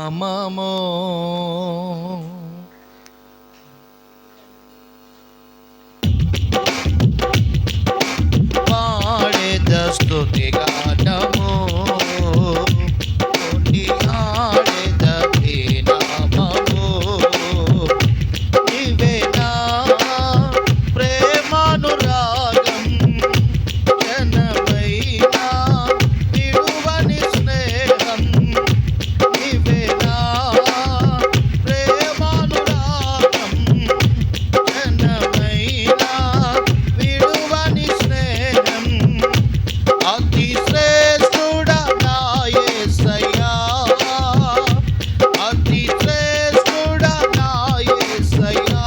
నామము. పాడేద స్తుతి గానము, కొనియాడేద నీ నామము. నీవే నా ప్రేమానురాగం, జనమైనా విడువని స్నేహం. నీవే నా ప్రేమానురాగం, జనమైనా విడువని స్నేహం. అతి శ్రేష్ఠుడా నా యేసయ్యా, అతి శ్రేష్ఠుడా నా యేసయ్యా.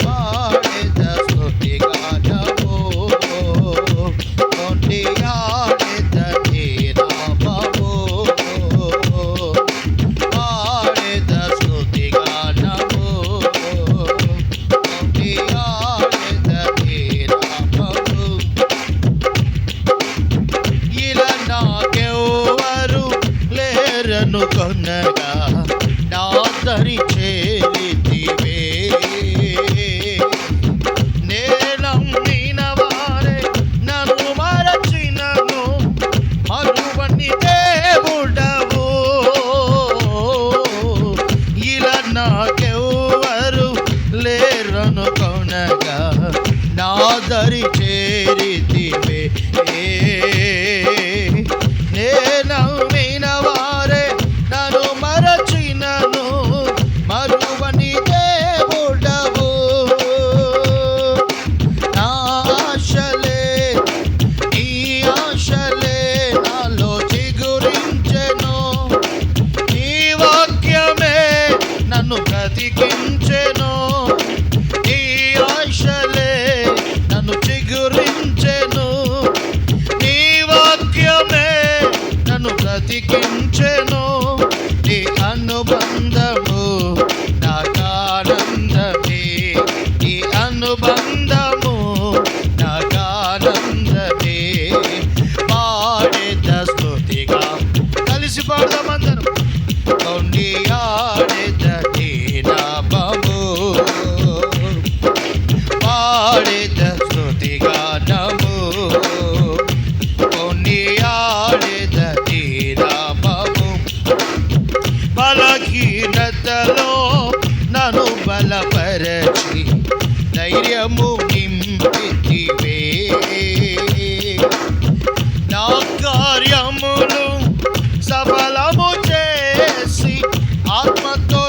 పాడేద స్తుతి గానము, కొనియాడేద నీ నామము. పాడేద స్తుతి గానము, కొనియాడేద నీ నామము. ఇలా నాకెవ్వరు లేరను కొనగా నా దరి చేరితివే. నేనమ్మిన వారే నన్ను మరచినను, మరువని దేవుడవు. ఇలా నాకెవ్వరు లేరను కొనగా నా దరి చేరితివే. నేనమ్మిన వారే నన్ను మరచినను, మరువని దేవుడవు. నా ఆశలే నీ ఆశలే నాలో చిగురించెను, నీ వాక్యమే నన్ను బ్రతికించెను. నీ ఆశలే నన్ను చిగురించెను, నీ వాక్యమే నన్ను బ్రతికించెను. నీ అనుబంధము నాకానందమే, నీ అనుబంధము నాకానందమే. పాడేద స్తుతిగా కలిసి పాడదామందరం. కొనియాడేద నీ నామము, పాడేద స్తుతి గానము, కొనియాడేద నీ నామము. బలహీనతలో నన్ను బలపరచి ధైర్యము నింపితివే. నా కార్యములు సఫలము చేసి ఆత్మతో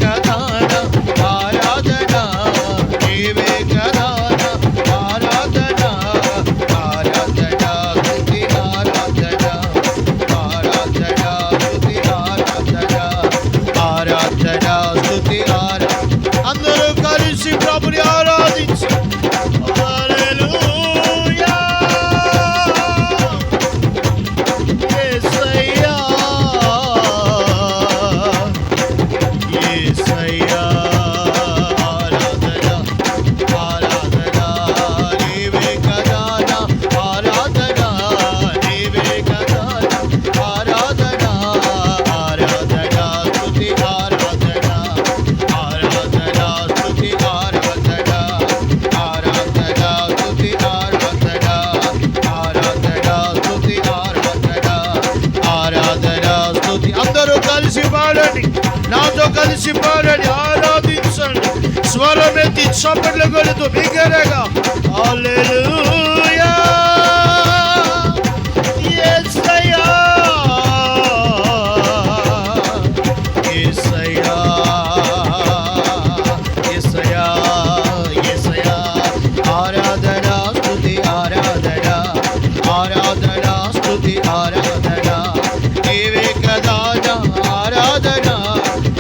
కదా నా ఆరాధన, నీవే కదా నా ఆరాధన, ఆరాధన స్తుతి ఆరాధన, ఆరాధన స్తుతి ఆరాధన, ఆరాధన స్తుతి ఆరాధన. అందరూ కలిసి ప్రభుని ఆరాధించు. హల్లెలూయా యేసయ్యా, యేసయ్యా ఆరాధన, ఆరాధన నీవే కదా నా ఆరాధన, నీవే కదా నా ఆరాధన, ఆరాధన స్తుతి ఆరాధన, ఆరాధన స్తుతి ఆరాధన, ఆరాధన స్తుతి ఆరాధన, ఆరాధన స్తుతి ఆరాధన, ఆరాధన స్తుతి. అందరూ కలిసి పాడండి, నాతో కలిసి పాడండి, ఆరాధించండి. స్వరమెత్తి చప్పట్లు కొడుతూ బిగ్గరగా హల్లెలూయా యేసయ్యా, యేసయ్యా, యేసయ్యా, యేసయ్యా ఆరాధన స్తుతి ఆరాధన, ఆరాధన స్తుతి ఆరాధన, నీవే కదా నా ఆరాధన,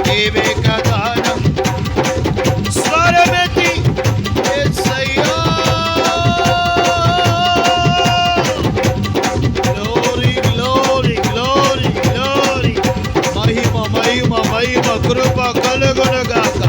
నీవే కదా నా. స్వరమెత్తి యేసయ్యా, గ్లోరీ గ్లోరీ గ్లోరీ గ్లోరీ, మహిమ మహిమ మహిమ, కృప కలుగునుగాక,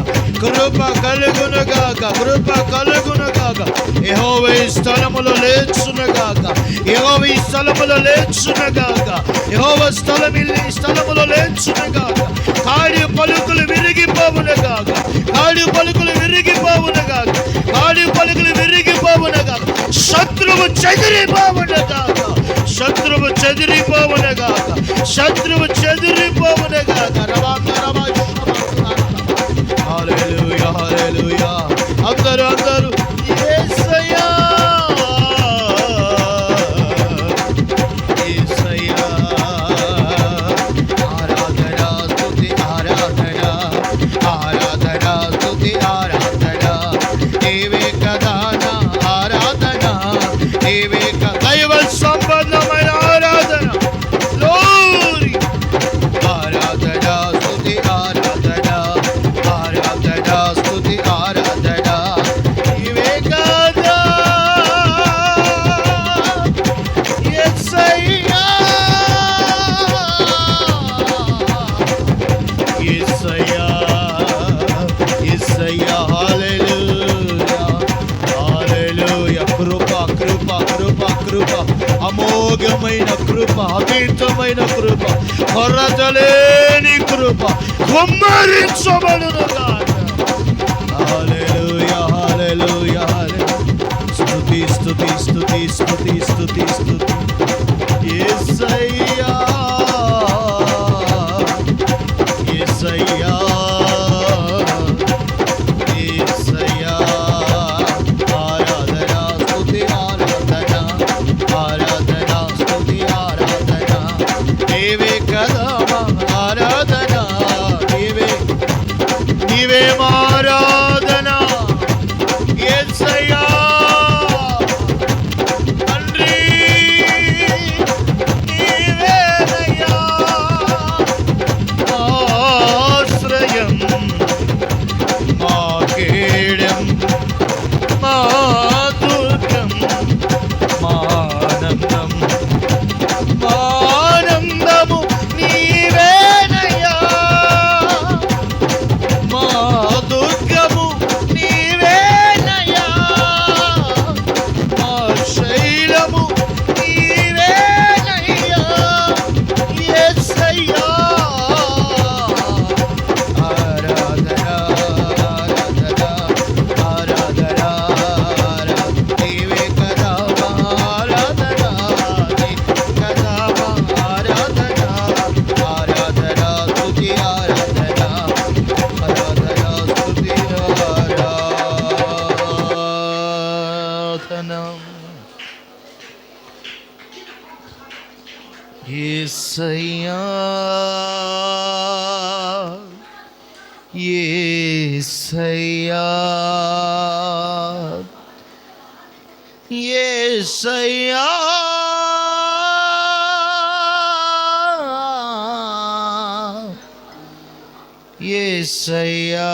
కృప కలుగునుగాక, కృప కలుగునుగాక. యెహోవా ఈ స్థలములో లేచునుగాక, యెహోవా ఈ స్థలములో లేచునుగాక, యెహోవా స్థలములో లేచునుగాక. కాడి పలుకులు విరిగిపోవునుగాక, కాడి పలుకులు విరిగిపోవునుగాక, కాడి పలుకులు విరిగిపోవునుగాక. శత్రువు చెదిరిపోవునుగాక, శత్రువు చెదిరిపోవునుగాక, శత్రువు చెదిరిపోవునుగాక. హల్లెలూయా హల్లెలూయా. అందరూ అందరూ యేసయ్యా, యేసయ్యా ఆరాధన స్తుతి ఆరాధన, ఆరాధన స్తుతి ఆరాధన, నీవే కదా నా ఆరాధన, నీవే దైవ సంబంధమైన ఆరాధన. గ్లోరీ ఆరాధన స్తుతి ఆరాధన, ఆరాధన స్తుతి ఆరాధన, నీవే కదా యేసయ్యా, యేసయ్యా, యేసయ్యా హల్లెలూయా హల్లెలూయా. కృప కృప కృప కృప, అమోఘమైన కృప, అతీతమైన కృప, కొరతలేని కృప కుమ్మరించబడునుగాక. హల్లెలూయా హల్లెలూయా హల్లెలూయా. స్తుతి స్తుతి స్తుతి స్తుతి స్తుతి స్తుతి యేసయ్యా, యేసయ్యా, యేసయ్యా ఆరాధన స్తుతి ఆరాధన, ఆరాధన స్తుతి ఆరాధన, నీవే కదా మా ఆరాధన, నీవే నీవే మా ఆరాధన యేసయ్యా. తండ్రి నీవేనయ్యా ఆశ్రయం, మా కేడం, మా దుర్గం, మా ఆనందం, మా ఆనందము నీవేనయ్యా, మా దుర్గము నీవేనయ్యా, మా శైలము నీవేనయ్యా యేసయ్యా. ఆరాధన ఆరాధన ఆరాధన ఆరాధన, నీవే కదా మా ఆరాధన, నీవే కదా మా ఆరాధన, ఆరాధన స్తుతి ఆరాధన, ఆరాధన స్తుతి ఆరాధన. యేసయ్యా, యేసయ్యా యేసయ్యా యేసయ్యా యేసయ్యా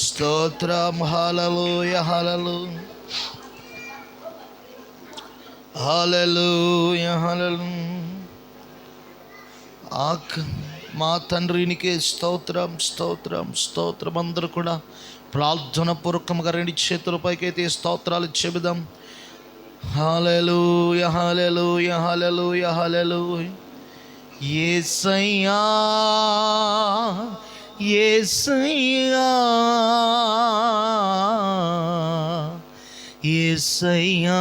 స్తోత్రం. హల్లెలూయా హల్లెలూయా హల్లెలూయా హల్లెలూయా. మా తండ్రినికే స్తోత్రం స్తోత్రం స్తోత్రం. అందరూ కూడా ప్రార్థన పూర్వకంగా రెండు చేతుల పైకైతే స్తోత్రాలు చెబుదాం. హల్లెలూయా హల్లెలూయా హల్లెలూయా హల్లెలూయా. యేసయ్యా యేసయ్యా యేసయ్యా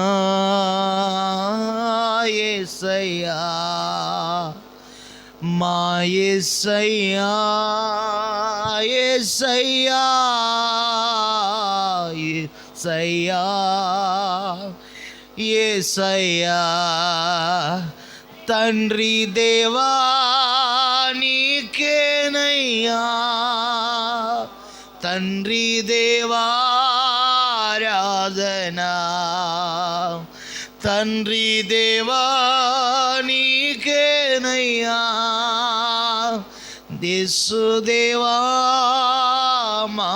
యేసయ్యా మా యేసయ్యా యేసయ్యా యేసయ్యా యేసయ్యా. తండ్రి దేవా నీకేనయ్యా, తండ్రి దేవా ఆరాధనా, తండ్రి దేవా నీకేనయ్యా, యేసుదేవా మా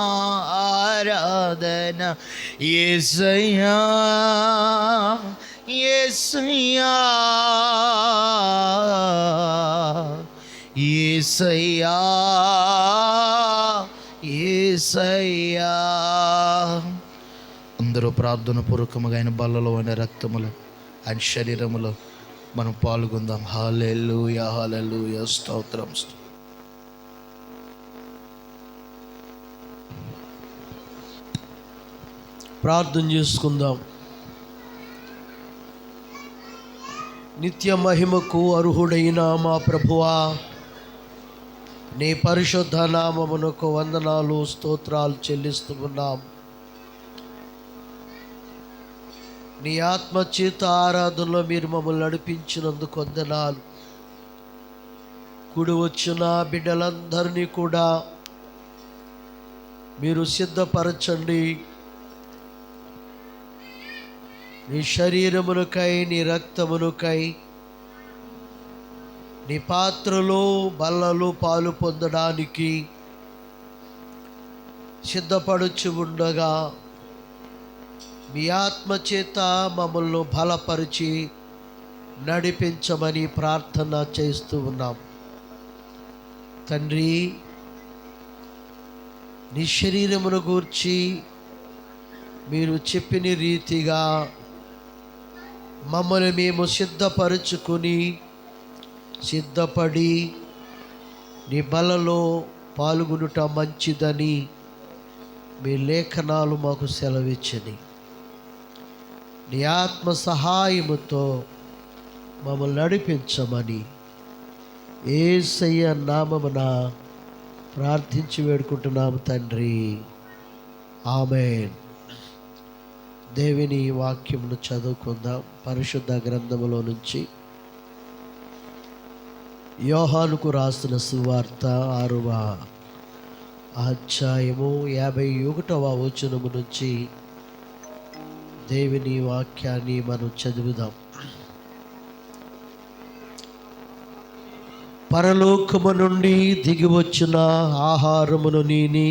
ఆరాధన. యేసయ్యా యేసయ్యా యేసయ్యా యేసయ్యా. అందరూ ప్రార్థన పూర్వకముగా ఆయన బల్లలో ఆయన రక్తములో ఆయన శరీరములో మనం పాల్గొందాం. హల్లెలూయా హల్లెలూయా స్తోత్రం. ప్రార్థన చేసుకుందాం. నిత్య మహిమకు అర్హుడైన మా ప్రభువా, నీ పరిశుద్ధ నామమునకు వందనాలు స్తోత్రాలు చెల్లిస్తున్నాం. నీ ఆత్మచేత ఆరాధనలో మీరు మమ్మల్ని నడిపించినందుకు వందనాలు. కూడి వచ్చిన బిడ్డలందరినీ కూడా మీరు సిద్ధపరచండి. నీ శరీరమునకై నీ రక్తమునకై నీ పాత్రలో బల్లలో పాలు పొందడానికి సిద్ధపడుచు ఉండగా మీ ఆత్మచేత మమ్మల్ని బలపరిచి నడిపించమని ప్రార్థన చేస్తూ ఉన్నాం. తండ్రి, నీ శరీరమును గూర్చి మీరు చెప్పిన రీతిగా మమ్మల్ని మేము సిద్ధపడి నీ బలలో పాల్గొనుట మంచిదని మీ లేఖనాలు మాకు సెలవిచ్చని నీ ఆత్మ సహాయముతో మమ్మల్ని నడిపించమని యేసయ్య నామమున ప్రార్థించి వేడుకుంటున్నాము తండ్రి, ఆమేన్. దేవుని వాక్యమును చదువుకుందాం. పరిశుద్ధ గ్రంథములో నుంచి యోహానుకు రాసిన సువార్త 6వ అధ్యాయము 51వ వచనము నుంచి దేవుని వాక్యాన్ని మనం చదువుదాం. పరలోకము నుండి దిగి వచ్చిన ఆహారమును నేని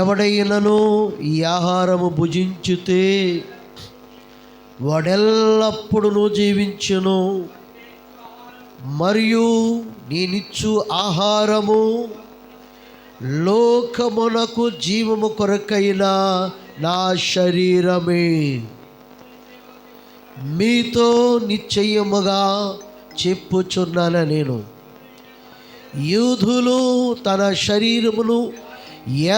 ఎవడైనను ఈ ఆహారము భుజించితే వాడెల్లప్పుడూ జీవించును. మరియు నేనిచ్చు ఆహారము లోకమునకు జీవము కొరకైన నా శరీరమే. మీతో నిశ్చయముగా చెప్పుచున్నాను, నేను యూదులు తన శరీరమును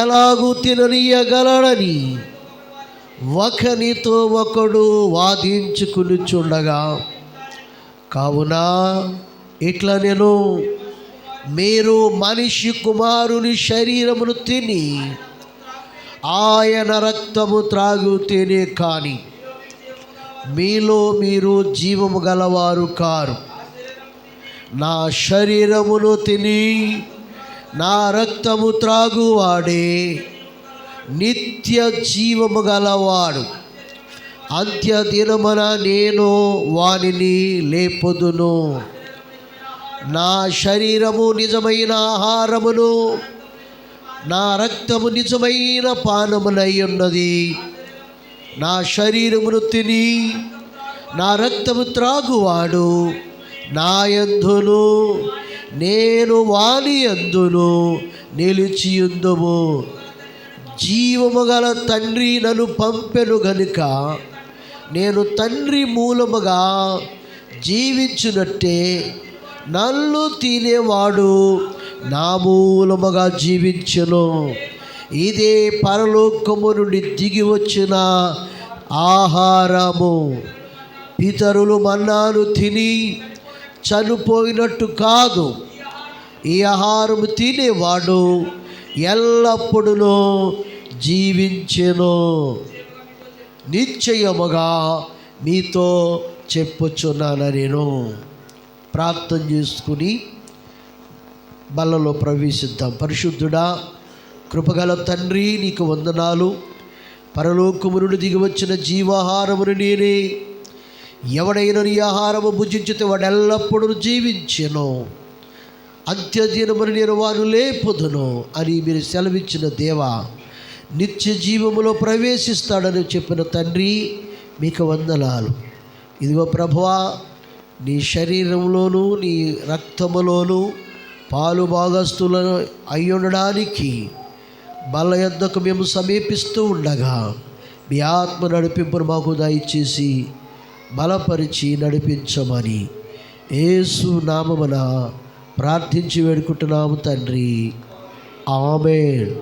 ఎలాగూ తిననీయగలడని ఒకనితో ఒకడు వాదించుకునిచుండగా, కావున ఇట్లా నేను మీరు మనిషి కుమారుని శరీరమును తిని ఆయన రక్తము త్రాగుతేనే కానీ మీలో మీరు జీవము గలవారు కారు. నా శరీరమును తిని నా రక్తము త్రాగువాడే నిత్య జీవము గలవాడు. అంత్య దినమున నేను వానిని లేపుదును. నా శరీరము నిజమైన ఆహారమును, నా రక్తము నిజమైన పానమునై ఉన్నది. నా శరీరమును తిని నా రక్తము త్రాగువాడు నా యందును, నేను వాని యందును నిలిచియుందుము. జీవము గల తండ్రి నన్ను పంపెను గనుక నేను తండ్రి మూలముగా జీవించునట్టే నన్ను తినేవాడు నా మూలముగా జీవించును. ఇదే పరలోకము నుండి దిగి వచ్చిన ఆహారము. పితరులు మన్నాను తిని చనిపోయినట్టు కాదు, ఈ ఆహారము తినేవాడు ఎల్లప్పుడూ జీవించెను. నిశ్చయముగా మీతో చెప్పుచున్నాను. నేను ప్రార్థన చేసుకుని బల్లలో ప్రవేశిద్దాం. పరిశుద్ధుడా, కృపగల తండ్రి, నీకు వందనాలు. పరలోకము నుండి దిగి వచ్చిన జీవాహారమును నేనే. ఎవడైనా నీ ఆహారము భుజించితే వాడు ఎల్లప్పుడూ జీవించెను. అంత్యదినమున నేను వారు లేపుదును అని మీరు సెలవిచ్చిన దేవా, నిత్య జీవములో ప్రవేశిస్తాడని చెప్పిన తండ్రి, మీకు వందనాలు. ఇదిగో ప్రభువా, నీ శరీరంలోనూ నీ రక్తములోనూ పాలు భాగస్తులను అయ్యుండడానికి బల యొద్దకు మేము సమీపిస్తూ ఉండగా మీ ఆత్మ నడిపింపును మాకు దయచేసి బలపరిచి నడిపించమని యేసు నామమున ప్రార్థించి వేడుకుంటున్నాము తండ్రి, ఆమేన్.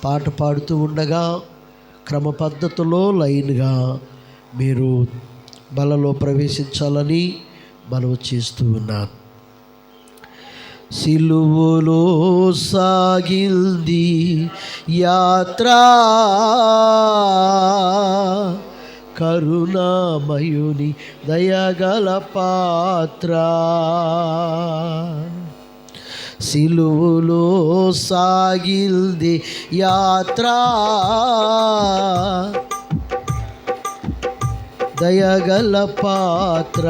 పాట పాడుతూ ఉండగా క్రమ పద్ధతిలో లైన్గా మీరు బలలో ప్రవేశించాలని మనవి చేస్తూ ఉన్నాం. సిలువలో సాగింది యాత్ర, కరుణామయుని దయగల పాత్ర. సిలువలో సాగింది యాత్ర, దయగల పాత్ర.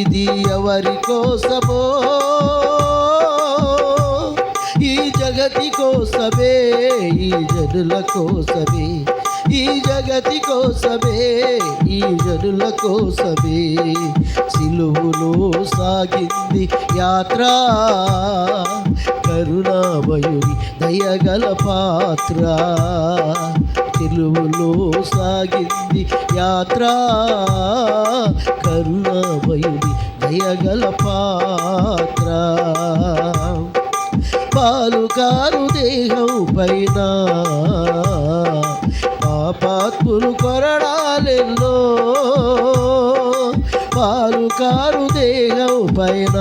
ఇది ఎవరి కోసమో, ఈ జగతి కోసమే, ఈ జనుల కోసమే, ఈ జగతి కోసమే, ఈ జనుల కోసమే. సిలువలో సాగింది యాత్ర, కరుణామయుని దయగల పాత్ర. సిలువలో సాగింది యాత్ర, కరుణామయుని దయగల పాత్ర. పాలుకారు దేహం పైన పాపాత్ములు కొరడాలెల్లో, పాలుకారు దేహం పైన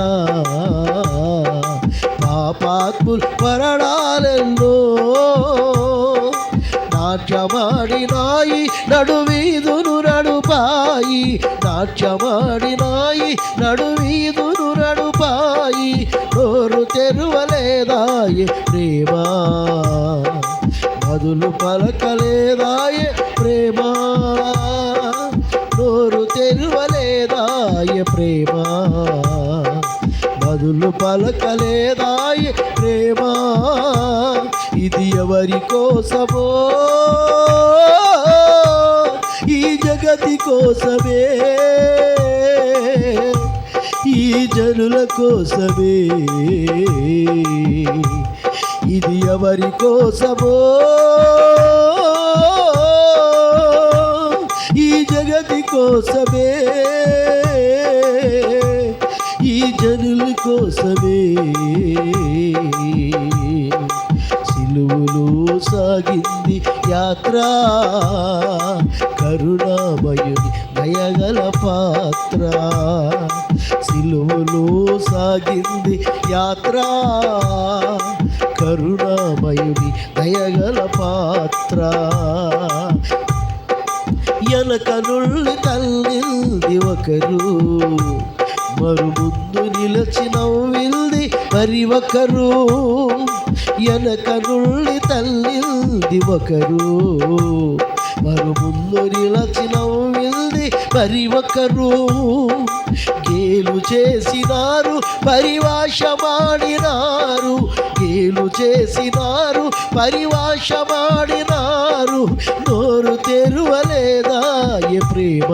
పాపాత్ములు కొరడాలెల్లో. నాట్యమాడినాయి నడువీధులు నడుపాయి, నాట్యమాడినాయి నడువీధులు నడుపాయి. నోరు తెరువలేదాయే ప్రేమ, బదులు పలకలేదాయే ప్రేమ. నోరు తెరువలేదాయే ప్రేమ, బదులు పలకలేదాయే ప్రేమ. ఇది ఎవరి కోసమో, ఈ జగతి కోసమే, ఈ జనుల కోసమే. ఇది ఎవరి కోసమో, ఈ జగతి కోసమే, ఈ జనుల కోసమే. సిలువలో సాగింది యాత్ర, కరుణామయుని దయగల పాత్ర. సిలువలో సాగింది యాత్ర, కరుణామయుని దయగల పాత్ర. వెనక నుండి తల్లింది ఒకరు, మరు ముందు నిలిచి నవ్వింది మరి ఒకరు. వెనక నుండి తల్లింది ఒకరు, మరు ముందు నిలిచి నవ్వింది మరి ఒకరు. గేలు చేసినారు పరివాషమాడినారు, గేలు చేసినారు పరివాషమాడినారు. నోరు తెరువలేదా ఏ ప్రేమ,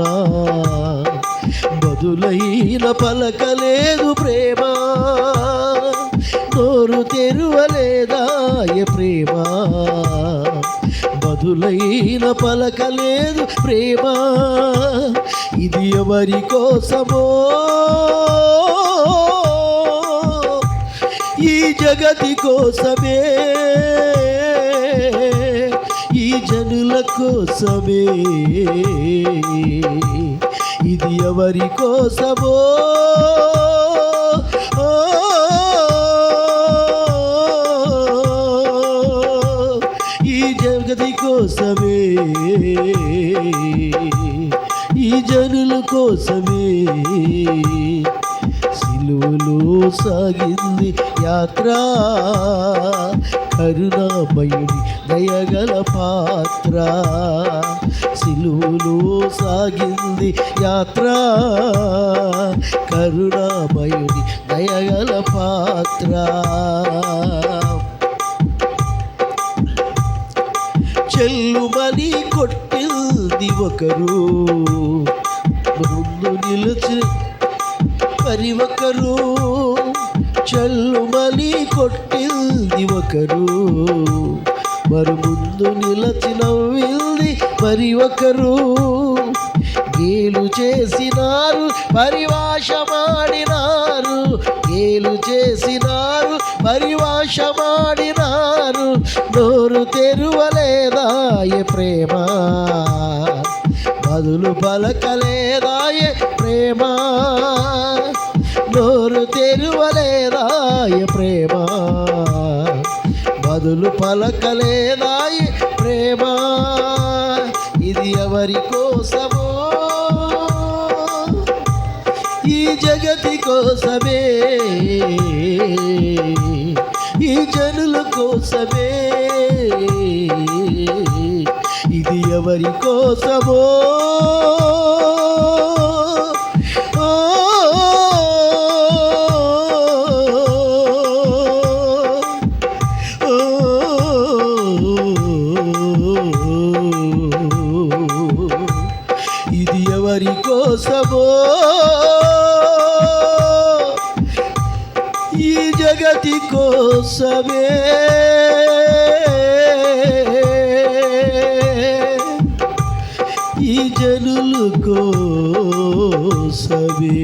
బదులైన పలకలేదు ప్రేమ. నోరు తెరువలేదా ఏ ప్రేమ, బదులైన పలకలేదు ప్రేమ. ఇది ఎవరి కోసమో ఈ జగతి కోసమే, ఈ జనుల కోసమే. ఇది ఎవరి కోసమో ఈ జగతి కోసమే, ఈ జనుల కోసమే. సిలువలో సాగింది యాత్ర, కరుణామయుని దయగల పాత్ర. సిలువలో సాగింది యాత్ర, కరుణామయుని దయగల పాత్ర. చెల్లుమని కొట్టింది ఒకరు, ముందు నిలిచి మరి ఒకరు. చెల్లుమని కొట్టింది ఒకరు, మరి ముందు నిలిచి నవ్వింది మరి ఒకరు. గేలు చేసినారు పరివాషమాడినారు, గేలు చేసినారు పరివాషమాడినారు. నోరు తెరువలేదా ఏ ప్రేమ, బదులు పలకలేదా ఏ ప్రేమ. నోరు తెరువలేదా ఏ ప్రేమ, బదులు పలకలేదా ఏ ప్రేమ. ఇది ఎవరి కోసమో ఈ జగతి కోసమే, ఈ జనుల కోసమే. ఇది ఎవరి కోసమో ఇది ఎవరి కోసమో ఈ జగతి కోసమే, ఈ జనుల కోసమే.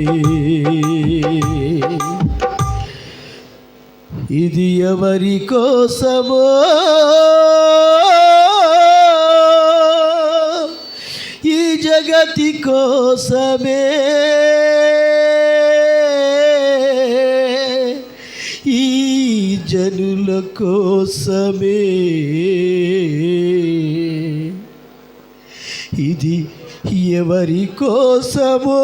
ఇది ఎవరి కోసమో ఈ జగతి కోసమే, ఈ జనుల కోసమే. ఇది ఎవరి కోసమో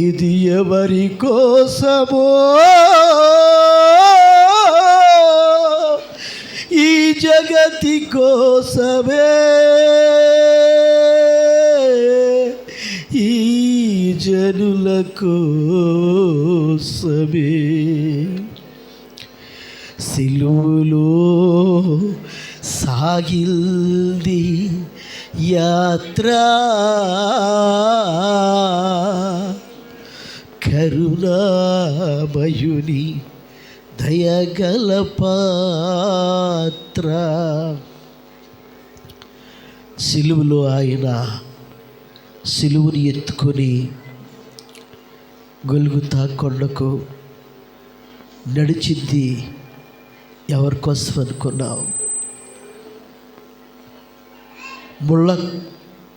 ఇది ఎవరి కోసమో ఈ జగతి కోసమే, ఈ జనుల కోసమే. సిలువలో సాగిల్ది యాత్ర, కరుణామయుని దయగల పాత్ర. సిలువలో ఆయన సిలువుని ఎత్తుకొని గొల్గొతా కొండకు నడిచింది ఎవరి కోసం అనుకున్నావు? ముళ్ళ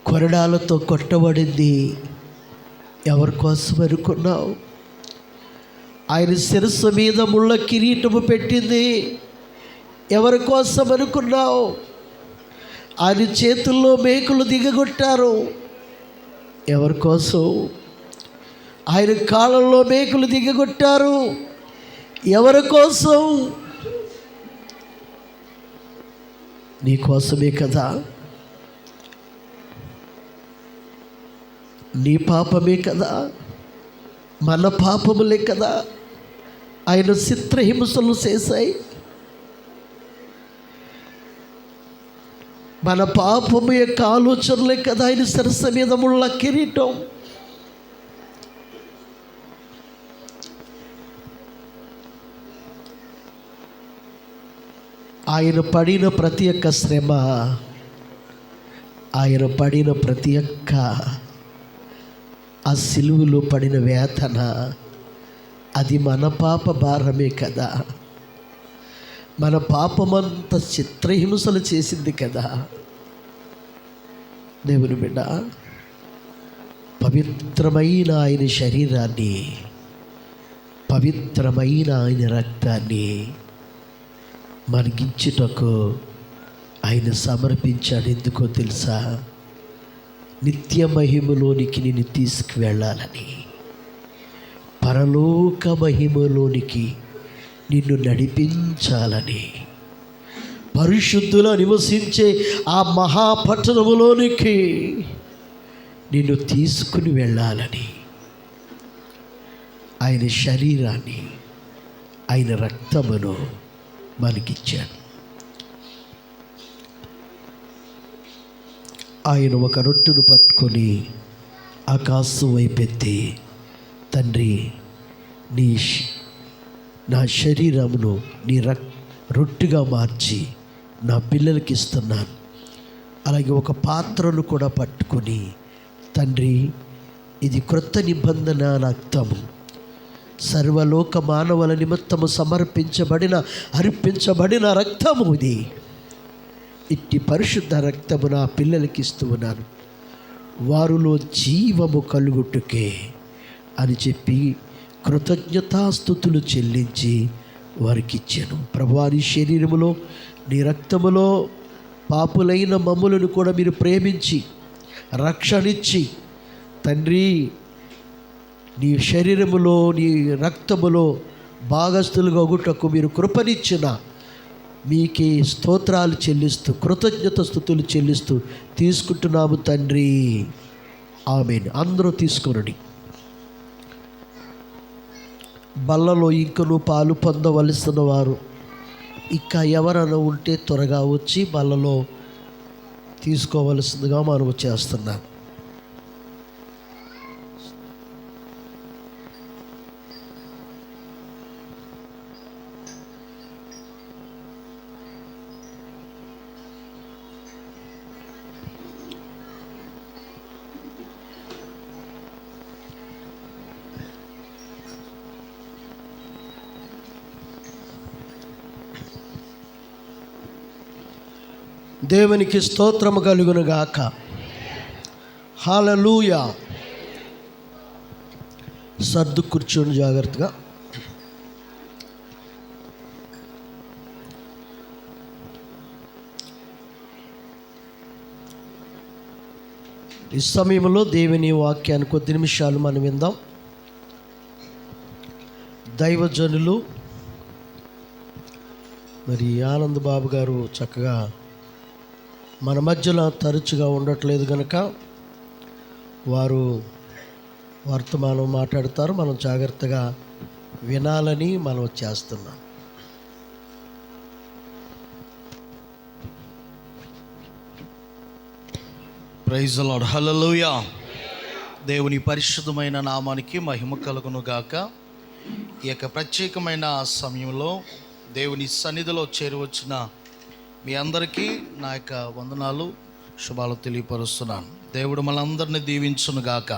కొరడాలతో కొట్టబడింది ఎవరి కోసం అనుకున్నావు? ఆయన శిరస్సు మీద ముళ్ళ కిరీటము పెట్టింది ఎవరి కోసం అనుకున్నావు? ఆయన చేతుల్లో మేకులు దిగగొట్టారు ఎవరి కోసం? ఆయన కాళ్ళల్లో మేకులు దిగగొట్టారు ఎవరి కోసం? నీ కోసమే కదా. నీ పాపమే కదా, మన పాపములే కదా ఆయన చిత్రహింసలు చేశాయి. మన పాపము యొక్క ఆలోచనలే కదా ఆయన శిరస్సు మీద ముళ్ళ కిరీటం. ఆయన పడిన ప్రతి ఒక్క శ్రమ, ఆయన పడిన ప్రతి ఒక్క ఆ సిలువలో పడిన వేదన, అది మన పాప భారమే కదా. మన పాపమంత చిత్రహింసలు చేసింది కదా. దేవుని బిడ్డ, పవిత్రమైన ఆయన శరీరాన్ని, పవిత్రమైన ఆయన రక్తాన్ని మనకిచ్చుటకు ఆయన సమర్పించాడు. ఎందుకో తెలుసా? నిత్య మహిమలోనికి నిన్ను తీసుకువెళ్ళాలని, పరలోక మహిమలోనికి నిన్ను నడిపించాలని, పరిశుద్ధులు నివసించే ఆ మహాపట్టణములోనికి నిన్ను తీసుకుని వెళ్ళాలని ఆయన శరీరాన్ని, ఆయన రక్తమును మనకిచ్చాడు. ఆయన ఒక రొట్టెను పట్టుకొని ఆకాశం వైపెత్తి, తండ్రి, నా శరీరమును నీ రొట్టెగా మార్చి నా పిల్లలకి ఇస్తున్నాను. అలాగే ఒక పాత్రను కూడా పట్టుకొని, తండ్రి, ఇది క్రొత్త నిబంధన రక్తము, సర్వలోక మానవుల నిమిత్తము అర్పించబడిన రక్తము ఇది. ఇట్టి పరిశుద్ధ రక్తము నా పిల్లలకి ఇస్తూ ఉన్నాను, వారిలో జీవము కలుగుటకే అని చెప్పి కృతజ్ఞతాస్తుతులు చెల్లించి వారికి ఇచ్చాను. ప్రభువా, నీ శరీరములో నీ రక్తములో పాపులైన మమ్ములను కూడా మీరు ప్రేమించి రక్షణిచ్చి, తండ్రి, నీ శరీరములో నీ రక్తములో భాగస్థులుగా ఒగుటకు మీరు కృపనిచ్చిన మీకే స్తోత్రాలు చెల్లిస్తూ, కృతజ్ఞత స్తుతులు చెల్లిస్తూ తీసుకుంటున్నాము తండ్రి. ఆమేన్. అందరూ తీసుకురండి. బల్లలో ఇంకను పాలు పొందవలసిన వారు ఇంకా ఎవరైనా ఉంటే త్వరగా వచ్చి బల్లలో తీసుకోవలసిందిగా మనం చేస్తున్నాం. దేవునికి స్తోత్రము కలుగును గాక. హల్లెలూయా. సర్దు కూర్చోండి జాగ్రత్తగా. ఈ సమయంలో దేవుని వాక్యాన్ని కొద్ది నిమిషాలు మనం విందాం. దైవజనులు మరి ఆనంద్ బాబు గారు చక్కగా మన మధ్యలో తరచుగా ఉండట్లేదు కనుక వారు వర్తమానం మాట్లాడతారు. మనం జాగ్రత్తగా వినాలని మనం చేస్తున్నాం. Praise the lord. హల్లెలూయా. దేవుని పరిశుద్ధమైన నామానికి మహిమ కలుగును గాక. ఈ యొక్క ప్రత్యేకమైన సమయంలో దేవుని సన్నిధిలో చేరువచ్చిన మీ అందరికీ నా యొక్క వందనాలు, శుభాలు తెలియపరుస్తున్నాను. దేవుడు మనందరినీ దీవించును గాక.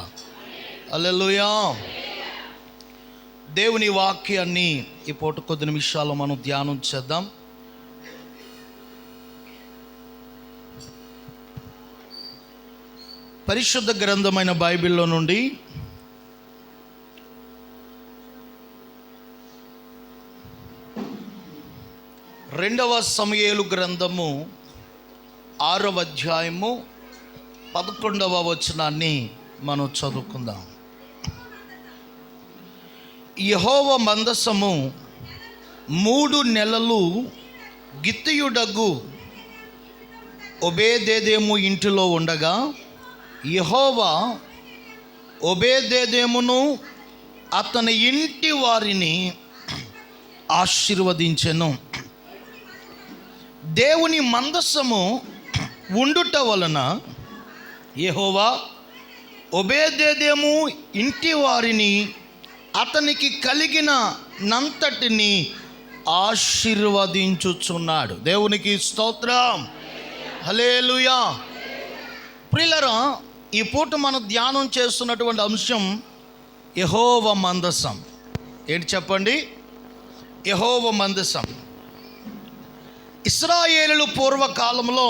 హల్లెలూయా. దేవుని వాక్యాన్ని ఈ పూట కొద్ది నిమిషాలు మనం ధ్యానం చేద్దాం. పరిశుద్ధ గ్రంథమైన బైబిల్లో నుండి రెండవ సమూయేలు గ్రంథము 6వ అధ్యాయము 11వ వచనాన్ని మనం చదువుకుందాం. యెహోవా మందసము 3 నెలలు గిత్తీయుడగు ఒబేదెదోము ఇంటిలో ఉండగా యెహోవా ఒబేదెదోమును అతని ఇంటి వారిని ఆశీర్వదించెను. దేవుని మందసము ఉండుట వలన యెహోవా ఒబేదెదోము ఇంటి వారిని అతనికి కలిగిన నంతటిని ఆశీర్వదించుచున్నాడు. దేవునికి స్తోత్రం, హల్లెలూయా. ప్రియులారా, ఈ పూట మనం ధ్యానం చేస్తున్నటువంటి అంశం యెహోవా మందసం. ఏంటి చెప్పండి? యెహోవా మందసం. ఇశ్రాయేలులు పూర్వకాలంలో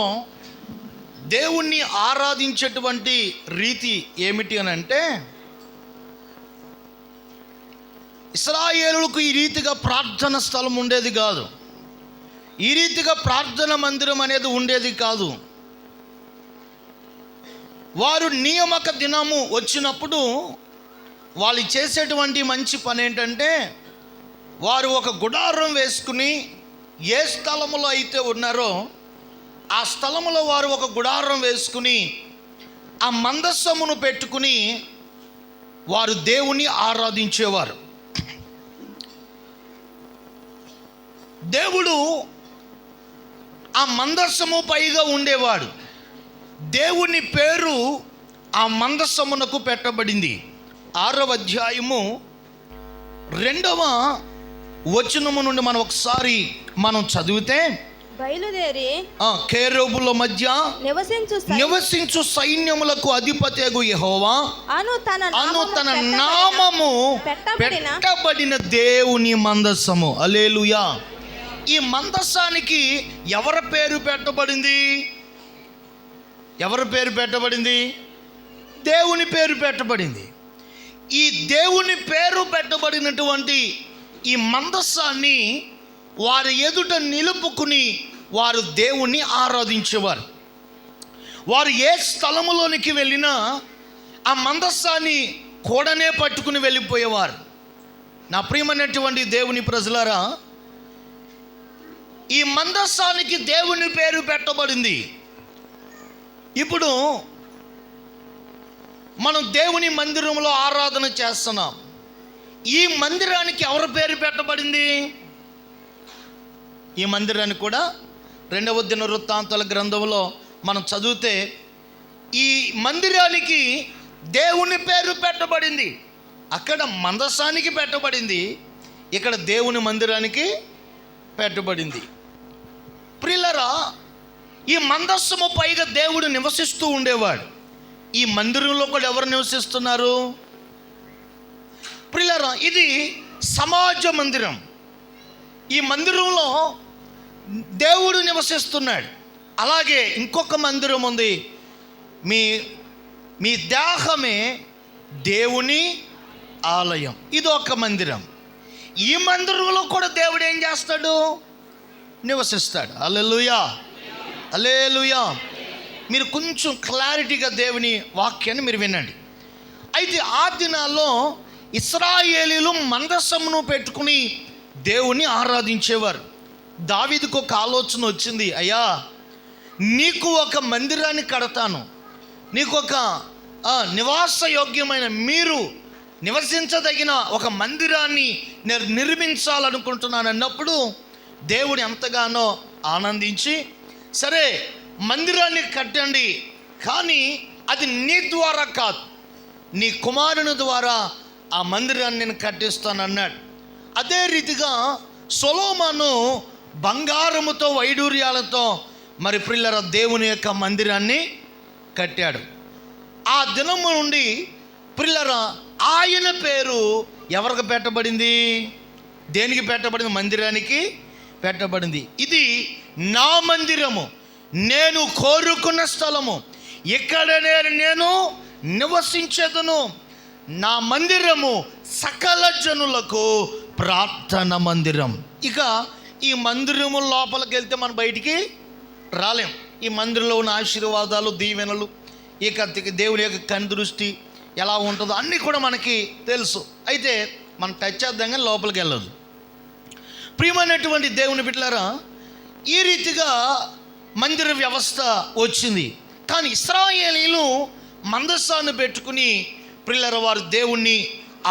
దేవుణ్ణి ఆరాధించేటువంటి రీతి ఏమిటి అని అంటే, ఇశ్రాయేలులకు ఈ రీతిగా ప్రార్థన స్థలం ఉండేది కాదు, ఈ రీతిగా ప్రార్థన మందిరం అనేది ఉండేది కాదు. వారు నియామక దినము వచ్చినప్పుడు వాళ్ళు చేసేటువంటి మంచి పని ఏంటంటే, వారు ఒక గుడారం వేసుకుని ఏ స్థలములో అయితే ఉన్నారో ఆ స్థలములో వారు ఒక గుడారం వేసుకుని ఆ మందసమును పెట్టుకుని వారు దేవుని ఆరాధించేవారు. దేవుడు ఆ మందసము పైగా ఉండేవాడు. దేవుని పేరు ఆ మందసమునకు పెట్టబడింది. 6వ అధ్యాయము 2వ వచనము నుండి మనం ఒకసారి చదివితే, బయలుదేరి కేరూబుల మధ్య నివసించు సైన్యములకు అధిపతియగు యెహోవా అను తన నామము పెట్టబడిన దేవుని మందసము. హల్లెలూయా. ఈ మందసానికి ఎవరి పేరు పెట్టబడింది? ఎవరి పేరు పెట్టబడింది? దేవుని పేరు పెట్టబడింది. ఈ దేవుని పేరు పెట్టబడినటువంటి ఈ మందసాన్ని వారి ఎదుట నిలుపుకుని వారు దేవుణ్ణి ఆరాధించేవారు. వారు ఏ స్థలములోనికి వెళ్ళినా ఆ మందసాన్ని కూడనే పట్టుకుని వెళ్ళిపోయేవారు. నా ప్రియమైనటువంటి దేవుని ప్రజలారా, ఈ మందసానికి దేవుని పేరు పెట్టబడింది. ఇప్పుడు మనం దేవుని మందిరంలో ఆరాధన చేస్తున్నాం. ఈ మందిరానికి ఎవరి పేరు పెట్టబడింది? ఈ మందిరానికి కూడా 2వ దినవృత్తాంతాల గ్రంథంలో మనం చదివితే ఈ మందిరానికి దేవుని పేరు పెట్టబడింది. అక్కడ మందసానికి పెట్టబడింది, ఇక్కడ దేవుని మందిరానికి పెట్టబడింది. ప్రియులారా, ఈ మందస్సము పైగా దేవుడు నివసిస్తూ ఉండేవాడు. ఈ మందిరంలో కూడా ఎవరు నివసిస్తున్నారు? ప్రియులారా, ఇది సమాజ మందిరం. ఈ మందిరంలో దేవుడు నివసిస్తున్నాడు. అలాగే ఇంకొక మందిరం ఉంది. మీ దేహమే దేవుని ఆలయం. ఇది ఒక మందిరం. ఈ మందిరంలో కూడా దేవుడు ఏం చేస్తాడు? నివసిస్తాడు. హల్లెలూయా, హల్లెలూయా. మీరు కొంచెం క్లారిటీగా దేవుని వాక్యాన్ని మీరు వినండి. అయితే ఆ దినాల్లో ఇశ్రాయేలీలు మందసమును పెట్టుకుని దేవుని ఆరాధించేవారు. దావీదుకు ఒక ఆలోచన వచ్చింది, అయ్యా నీకు ఒక మందిరాన్ని కడతాను, నీకు ఒక నివాస యోగ్యమైన మీరు నివసించదగిన ఒక మందిరాన్ని నేను నిర్మించాలనుకుంటున్నాను అన్నప్పుడు దేవుడు ఎంతగానో ఆనందించి, సరే మందిరాన్ని కట్టండి, కానీ అది నీ ద్వారా కాదు, నీ కుమారుని ద్వారా ఆ మందిరాన్ని నేను కట్టిస్తానన్నాడు. అదే రీతిగా సొలొమోను బంగారముతో వైడూర్యాలతో మరి ప్రియులార దేవుని యొక్క మందిరాన్ని కట్టాడు. ఆ దినము నుండి ప్రియులార ఆయన పేరు ఎవరికి పెట్టబడింది? దేనికి పెట్టబడింది? మందిరానికి పెట్టబడింది. ఇది నా మందిరము, నేను కోరుకున్న స్థలము, ఇక్కడనే నేను నివసించెదను, నా మందిరము సకల జనులకు ప్రార్థన మందిరం. ఇక ఈ మందిరము లోపలికి వెళ్తే మనం బయటికి రాలేం. ఈ మందిరంలో ఉన్న ఆశీర్వాదాలు, దీవెనలు, ఇక దేవుని యొక్క కనుదృష్టి ఎలా ఉంటుందో అన్నీ కూడా మనకి తెలుసు. అయితే మనం టచ్ చేద్దాం కానీ లోపలికి వెళ్ళదు. ప్రియమైనటువంటి దేవుని బిడ్డలారా, ఈ రీతిగా మందిర వ్యవస్థ వచ్చింది. కానీ ఇశ్రాయేలీలు మందసాన్ని పెట్టుకుని ప్రియులారా వారు దేవుణ్ణి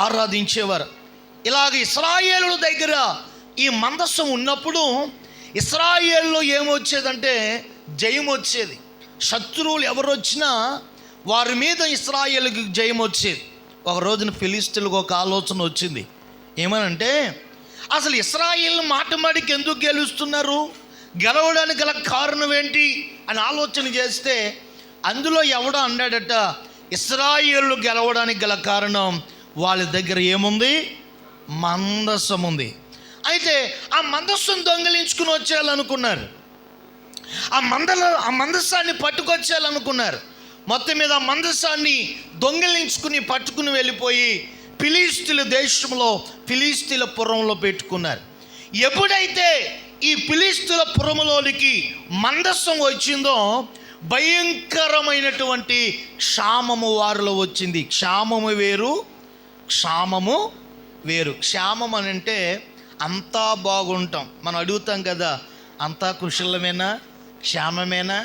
ఆరాధించేవారు. ఇలాగ ఇశ్రాయేలు దగ్గర ఈ మందస్సం ఉన్నప్పుడు ఇశ్రాయేల్లో ఏమొచ్చేదంటే జయం వచ్చేది. శత్రువులు ఎవరు వచ్చినా వారి మీద ఇశ్రాయేలుకి జయం వచ్చేది. ఒక రోజున ఫిలిస్తీన్లకు ఒక ఆలోచన వచ్చింది. ఏమనంటే, అసలు ఇశ్రాయేల్ మాటికి ఎందుకు గెలుస్తున్నారు, గెలవడానికి గల కారణం ఏంటి అని ఆలోచన చేస్తే అందులో ఎవడో అన్నాడట, ఇశ్రాయేలు గెలవడానికి గల కారణం వాళ్ళ దగ్గర ఏముంది, మందస్సం ఉంది. అయితే ఆ మందస్సును దొంగిలించుకుని వచ్చేయాలనుకున్నారు, ఆ మందస్సాన్ని పట్టుకొచ్చేయాలనుకున్నారు. మొత్తం మీద ఆ మందస్సాన్ని దొంగిలించుకుని పట్టుకుని వెళ్ళిపోయి ఫిలిస్తీన్ల దేశంలో ఫిలిస్తీన్ల పురంలో పెట్టుకున్నారు. ఎప్పుడైతే ఈ ఫిలిస్తీన్ల పురంలోనికి మందస్సం వచ్చిందో భయంకరమైనటువంటి క్షామము వారిలో వచ్చింది. క్షామము వేరు, క్షామము వేరు. క్షామం అని అంటే అంతా బాగుంటాం. మనం అడుగుతాం కదా, అంతా కుశలమేనా, క్షేమమేనా,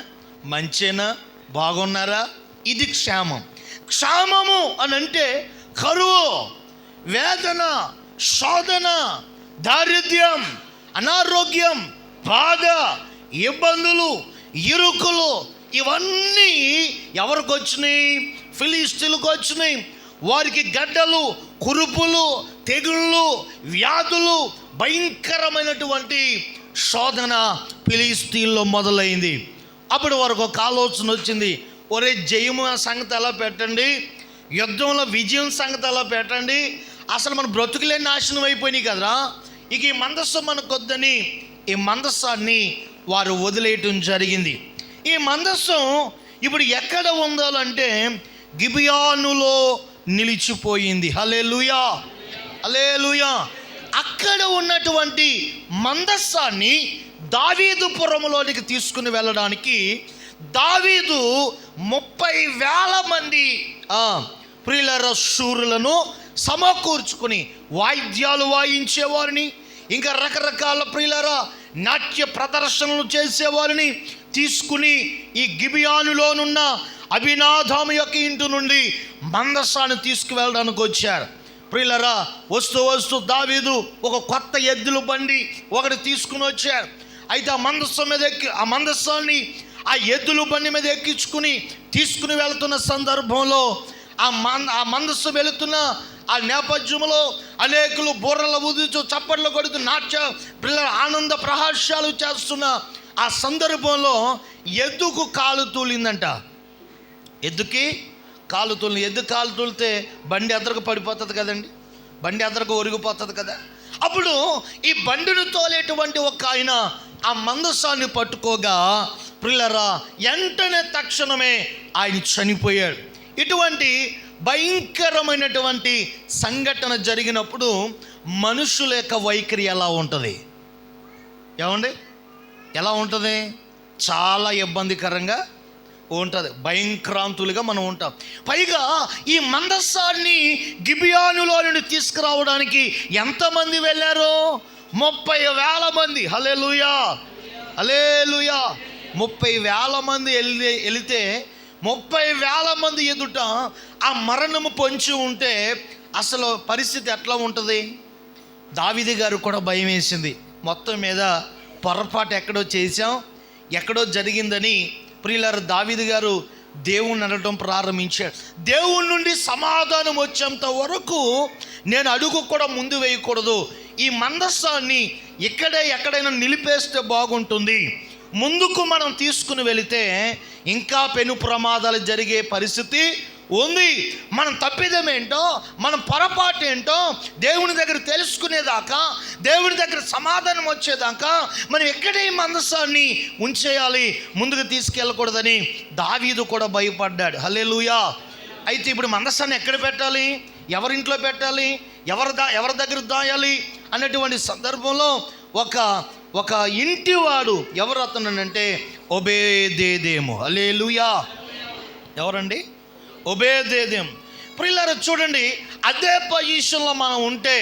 మంచేనా, బాగున్నారా? ఇది క్షేమం. క్షామము అని అంటే కరువు, వేదన, శోధన, దారిద్ర్యం, అనారోగ్యం, బాధ, ఇబ్బందులు, ఇరుకులు, ఇవన్నీ ఎవరికి వచ్చినాయి? ఫిలిస్తీన్లకు వచ్చినాయి. వారికి గడ్డలు, కురుపులు, తెగుళ్ళు, వ్యాధులు, భయంకరమైనటువంటి శోధన ఫిలిస్తీన్లో మొదలైంది. అప్పుడు వారికి ఒక ఆలోచన వచ్చింది, ఒరే జయము సంగతి ఎలా పెట్టండి, యుద్ధంలో విజయం సంగతి ఎలా పెట్టండి, అసలు మన బ్రతుకులే నాశనం అయిపోయినాయి కదరా, ఇక ఈ మందస్సు మనకొద్దని ఈ మందస్సాన్ని వారు వదిలేయటం జరిగింది. ఈ మందస్సం ఇప్పుడు ఎక్కడ ఉండాలంటే గిబియానులో నిలిచిపోయింది. హల్లెలూయా, హల్లెలూయా. అక్కడ ఉన్నటువంటి మందస్సాన్ని దావీదు పురములోనికి తీసుకుని వెళ్ళడానికి దావీదు 30,000 మంది ప్రియులారా శూరులను సమకూర్చుకుని వాయిద్యాలు వాయించేవారిని, ఇంకా రకరకాల ప్రియులారా నాట్య ప్రదర్శనలు చేసేవారిని తీసుకుని ఈ గిబియానులోనున్న అభినాదాము యొక్క ఇంటి నుండి మందస్సాన్ని తీసుకువెళ్ళడానికి వచ్చారు. ప్రియులారా వస్తూ దావీదు ఒక కొత్త ఎద్దుల బండి ఒకటి తీసుకుని వచ్చారు. అయితే ఆ మందస్సాన్ని ఆ ఎద్దుల బండి మీద ఎక్కించుకుని తీసుకుని వెళ్తున్న సందర్భంలో ఆ మందస్సు వెళుతున్న ఆ నేపథ్యంలో అనేకులు బుర్రలు ఊదుతూ చప్పట్లు కొడుతూ నాట్య పిల్లల ఆనంద ప్రహాస్యాలు చేస్తున్న ఆ సందర్భంలో ఎద్దుకు కాలు తూలిందంట. ఎద్దుకి కాలు తూలి, ఎద్దు కాలు తూలితే బండి ఎదరకు పడిపోతుంది కదండి, బండి ఎదరకు ఒరిగిపోతుంది కదా. అప్పుడు ఈ బండిని తోలేటువంటి ఒక ఆయన ఆ మందస్సాన్ని పట్టుకోగా ప్రియులారా వెంటనే తక్షణమే ఆయన చనిపోయాడు. ఇటువంటి భయంకరమైనటువంటి సంఘటన జరిగినప్పుడు మనుషుల యొక్క వైఖరి ఎలా ఉంటుంది? ఏమండి, ఎలా ఉంటుంది? చాలా ఇబ్బందికరంగా ఉంటుంది, భయంక్రాంతులుగా మనం ఉంటాం. పైగా ఈ మందస్సాన్ని గిబియానులో నుండి తీసుకురావడానికి ఎంతమంది వెళ్ళారు? 30,000 మంది. హల్లెలూయా, హల్లెలూయా. 30,000 మంది వెళితే 30,000 మంది ఎదుట ఆ మరణము పొంచి ఉంటే అసలు పరిస్థితి ఎట్లా ఉంటుంది? దావీదు గారు కూడా భయం వేసింది. మొత్తం మీద పొరపాటు ఎక్కడో చేశాం, ఎక్కడో జరిగిందని ప్రియులారా దావీదు గారు దేవుణ్ణి అనడం ప్రారంభించాడు. దేవుని నుండి సమాధానం వచ్చేంత వరకు నేను అడుగు కూడా ముందు వేయకూడదు, ఈ మందస్సాన్ని ఎక్కడైనా నిలిపేస్తే బాగుంటుంది, ముందుకు మనం తీసుకుని వెళితే ఇంకా పెను ప్రమాదాలు జరిగే పరిస్థితి ఉంది. మనం తప్పిదం ఏంటో, మనం పొరపాటు ఏంటో దేవుని దగ్గర తెలుసుకునేదాకా, దేవుని దగ్గర సమాధానం వచ్చేదాకా మనం ఎక్కడే ఈ మందసాన్ని ఉంచేయాలి, ముందుకు తీసుకెళ్ళకూడదని దావీదు కూడా భయపడ్డాడు. హల్లెలూయా. అయితే ఇప్పుడు మందసాన్ని ఎక్కడ పెట్టాలి, ఎవరింట్లో పెట్టాలి, ఎవరి దగ్గర దాయాలి అనేటువంటి సందర్భంలో ఒక ఇంటివాడు ఎవరు అతనంటే ఒబేదేదేము. హల్లెలూయా. ఎవరండి? ఒబేదేదేము. ప్రియులారా చూడండి, అదే పొజిషన్లో మనం ఉంటే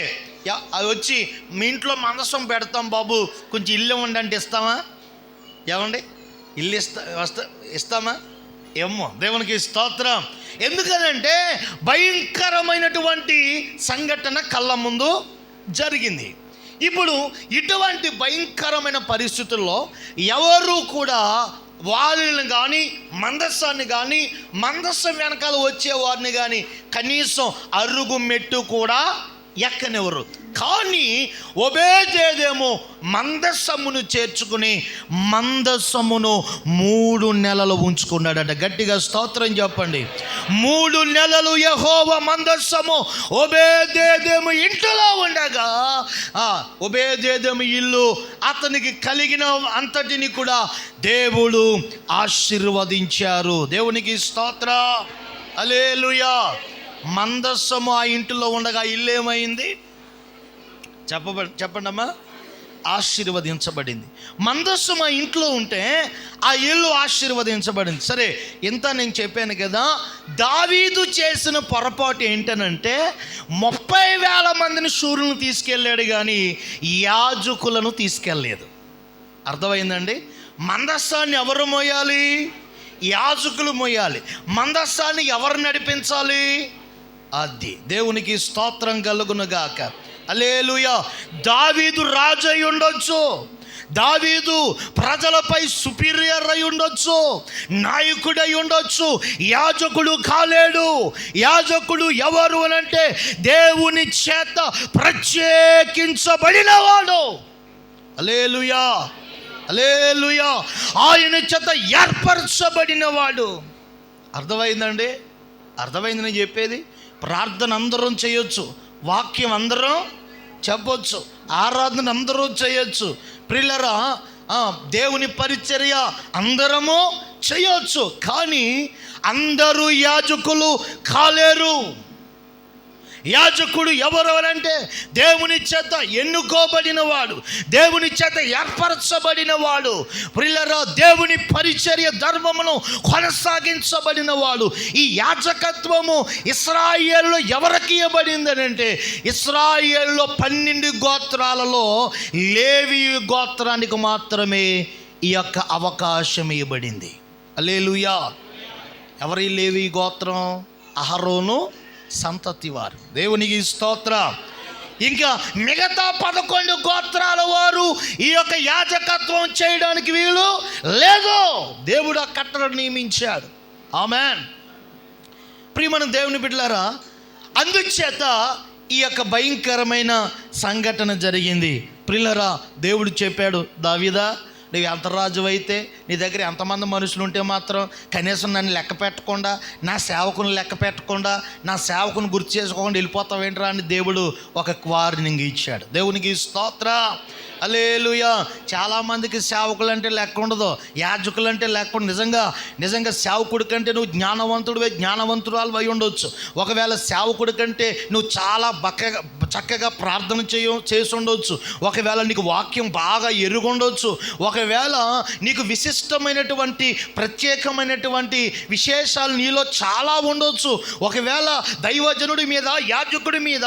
అది వచ్చి మీ ఇంట్లో మందసం పెడతాం బాబు, కొంచెం ఇల్లు ఇవ్వండి అంటే ఇస్తామా? ఏమండి, ఇల్లు ఇస్తామా? ఏమో. దేవునికి స్తోత్రం. ఎందుకనంటే భయంకరమైనటువంటి సంఘటన కళ్ళ ముందు జరిగింది. ఇప్పుడు ఇటువంటి భయంకరమైన పరిస్థితుల్లో ఎవరు కూడా వాళ్ళని కానీ మందస్సాన్ని కానీ మందస్సం వెనకాల వచ్చేవారిని కానీ కనీసం అరుగు మెట్టు కూడా ఎక్కనెవరు. కానీ ఒబేదేదేమో మందస్సమును చేర్చుకుని మందస్సమును 3 నెలలు ఉంచుకున్నాడట. గట్టిగా స్తోత్రం చెప్పండి. 3 నెలలు యెహోవా మందస్సము ఒబేదేదేము ఇంట్లో ఉండగా ఒబేదేదేము ఇల్లు అతనికి కలిగిన అంతటిని కూడా దేవుడు ఆశీర్వదించారు. దేవునికి స్తోత్రం. హల్లెలూయా. మందస్సము ఆ ఇంటిలో ఉండగా ఇల్లు ఏమైంది చెప్పండి అమ్మా? ఆశీర్వదించబడింది. మందస్సు మా ఇంట్లో ఉంటే ఆ ఇల్లు ఆశీర్వదించబడింది. సరే, ఇంత నేను చెప్పాను కదా. దావీదు చేసిన పొరపాటు ఏంటనంటే 30,000 మందిని శూరులను తీసుకెళ్ళాడు కానీ యాజకులను తీసుకెళ్ళలేదు. అర్థమైందండి? మందస్సాన్ని ఎవరు మోయాలి? యాజకులు మోయాలి. మందస్సాన్ని ఎవరు నడిపించాలి? అది. దేవునికి స్తోత్రం కలుగునుగాక. హల్లెలూయా. దావీదు రాజు అయి ఉండొచ్చు, దావీదు ప్రజలపై సుపీరియర్ అయి ఉండొచ్చు, నాయకుడై ఉండొచ్చు, యాజకుడు కాలేడు. యాజకుడు ఎవరు అనంటే దేవుని చేత ప్రత్యేకించబడినవాడు. హల్లెలూయా. హల్లెలూయా. ఆయన చేత ఏర్పరచబడినవాడు. అర్థమైందండి? అర్థమైంది నేను చెప్పేది. ప్రార్థన అందరం చేయొచ్చు, వాక్యం అందరం చెప్పొచ్చు, ఆరాధన అందరూ చేయొచ్చు. ప్రియులారా, దేవుని పరిచర్య అందరము చేయొచ్చు. కానీ అందరూ యాజకులు కాలేరు. యాజకుడు ఎవరు అంటే దేవుని చేత ఎన్నుకోబడినవాడు, దేవుని చేత ఏర్పరచబడినవాడు. ప్రియులారా, దేవుని పరిచర్య ధర్మమును కొనసాగించబడినవాడు. ఈ యాజకత్వము ఇశ్రాయేలులో ఎవరికి ఇవ్వబడింది అంటే ఇశ్రాయేలులో 12 గోత్రాలలో లేవి గోత్రానికి మాత్రమే ఈ యొక్క అవకాశం ఇవ్వబడింది. హల్లెలూయా. ఎవరి లేవి గోత్రం? అహరోను సంతతి వారు. దేవునికి స్తోత్రం. ఇంకా మిగతా 11 గోత్రాల వారు ఈ యొక్క యాజకత్వం చేయడానికి వీలు లేదు. దేవుడు ఆ కట్టడను నియమించాడు. ఆమేన్. ప్రియమైన దేవుని బిడ్డలారా, అందుచేత ఈ యొక్క భయంకరమైన సంఘటన జరిగింది. ప్రియులారా, దేవుడు చెప్పాడు, దావీదా, నువ్వు ఎంత రాజు అయితే నీ దగ్గర ఎంతమంది మనుషులు ఉంటే మాత్రం కనీసం నన్ను లెక్క పెట్టకుండా, నా సేవకుని లెక్క పెట్టకుండా, నా సేవకుని గుర్తు చేసుకోకుండా వెళ్ళిపోతావేంట్రా అని దేవుడు ఒక వార్నింగ్ ఇచ్చాడు. దేవునికి స్తోత్రం. హల్లెలూయా. చాలామందికి సేవకులు అంటే లెక్క ఉండదు, యాజకులు అంటే లెక్క ఉండదు. నిజంగా సేవకుడి కంటే నువ్వు జ్ఞానవంతురాలు అయి ఉండొచ్చు. ఒకవేళ సేవకుడి కంటే నువ్వు చాలా చక్కగా ప్రార్థన చేసి ఉండొచ్చు. ఒకవేళ నీకు వాక్యం బాగా ఎరుగుండొచ్చు. ఒకవేళ నీకు విశిష్టమైనటువంటి ప్రత్యేకమైనటువంటి విశేషాలు నీలో చాలా ఉండొచ్చు. ఒకవేళ దైవజనుడి మీద, యాజకుడి మీద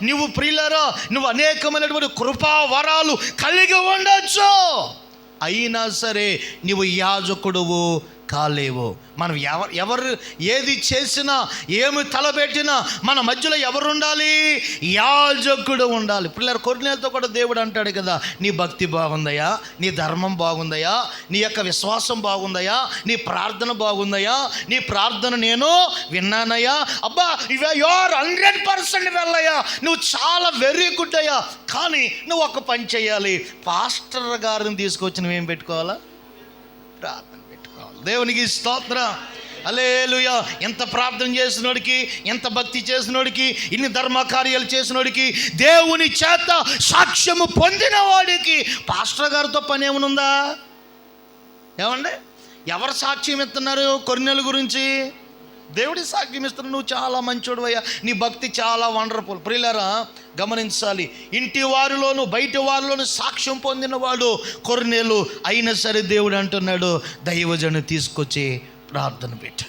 నువ్వు అనేకమైనటువంటి కృపా వరాలు కలిగి ఉండొచ్చు. అయినా సరే నువ్వు యాజకుడువు కాలేవు. మనం ఎవరు ఏది చేసినా, ఏమి తలపెట్టినా మన మధ్యలో ఎవరు ఉండాలి? యాజకుడు ఉండాలి. పిల్లల కొర్నేలతో కూడా దేవుడు అంటాడు కదా, నీ భక్తి బాగుందయా, నీ ధర్మం బాగుందయా, నీ యొక్క విశ్వాసం బాగుందయా, నీ ప్రార్థన బాగుందయా, నీ ప్రార్థన నేను విన్నానయ్యా, అబ్బా యువర్ 100% వెళ్ళయ్యా, నువ్వు చాలా వెరీ గుడ్ అయ్యా. కానీ నువ్వు ఒక పని చేయాలి, పాస్టర్ గారిని తీసుకొచ్చి నువ్వేం పెట్టుకోవాలా? ప్రార్థన. దేవునికి స్తోత్రం. హల్లెలూయా. ఎంత ప్రార్థన చేసినోడికి, ఎంత భక్తి చేసినోడికి, ఇన్ని ధర్మకార్యాలు చేసినోడికి, దేవుని చేత సాక్ష్యము పొందిన వాడికి పాస్టర్ గారితో పని ఏమనుందా? ఏమండి, ఎవరు సాక్ష్యం ఇస్తున్నారు కొర్నేలు గురించి? దేవుడి సాక్ష్యం ఇస్తున్నాడు, నువ్వు చాలా మంచోడు అయ్యా, నీ భక్తి చాలా వండర్ఫుల్. ప్రియులారా గమనించాలి, ఇంటి వారిలోను బయటి వారిలోను సాక్ష్యం పొందినవాడు కొర్నేలు. అయినా సరే దేవుడు అంటున్నాడు, దైవజను తీసుకొచ్చి ప్రార్థన పెట్టు,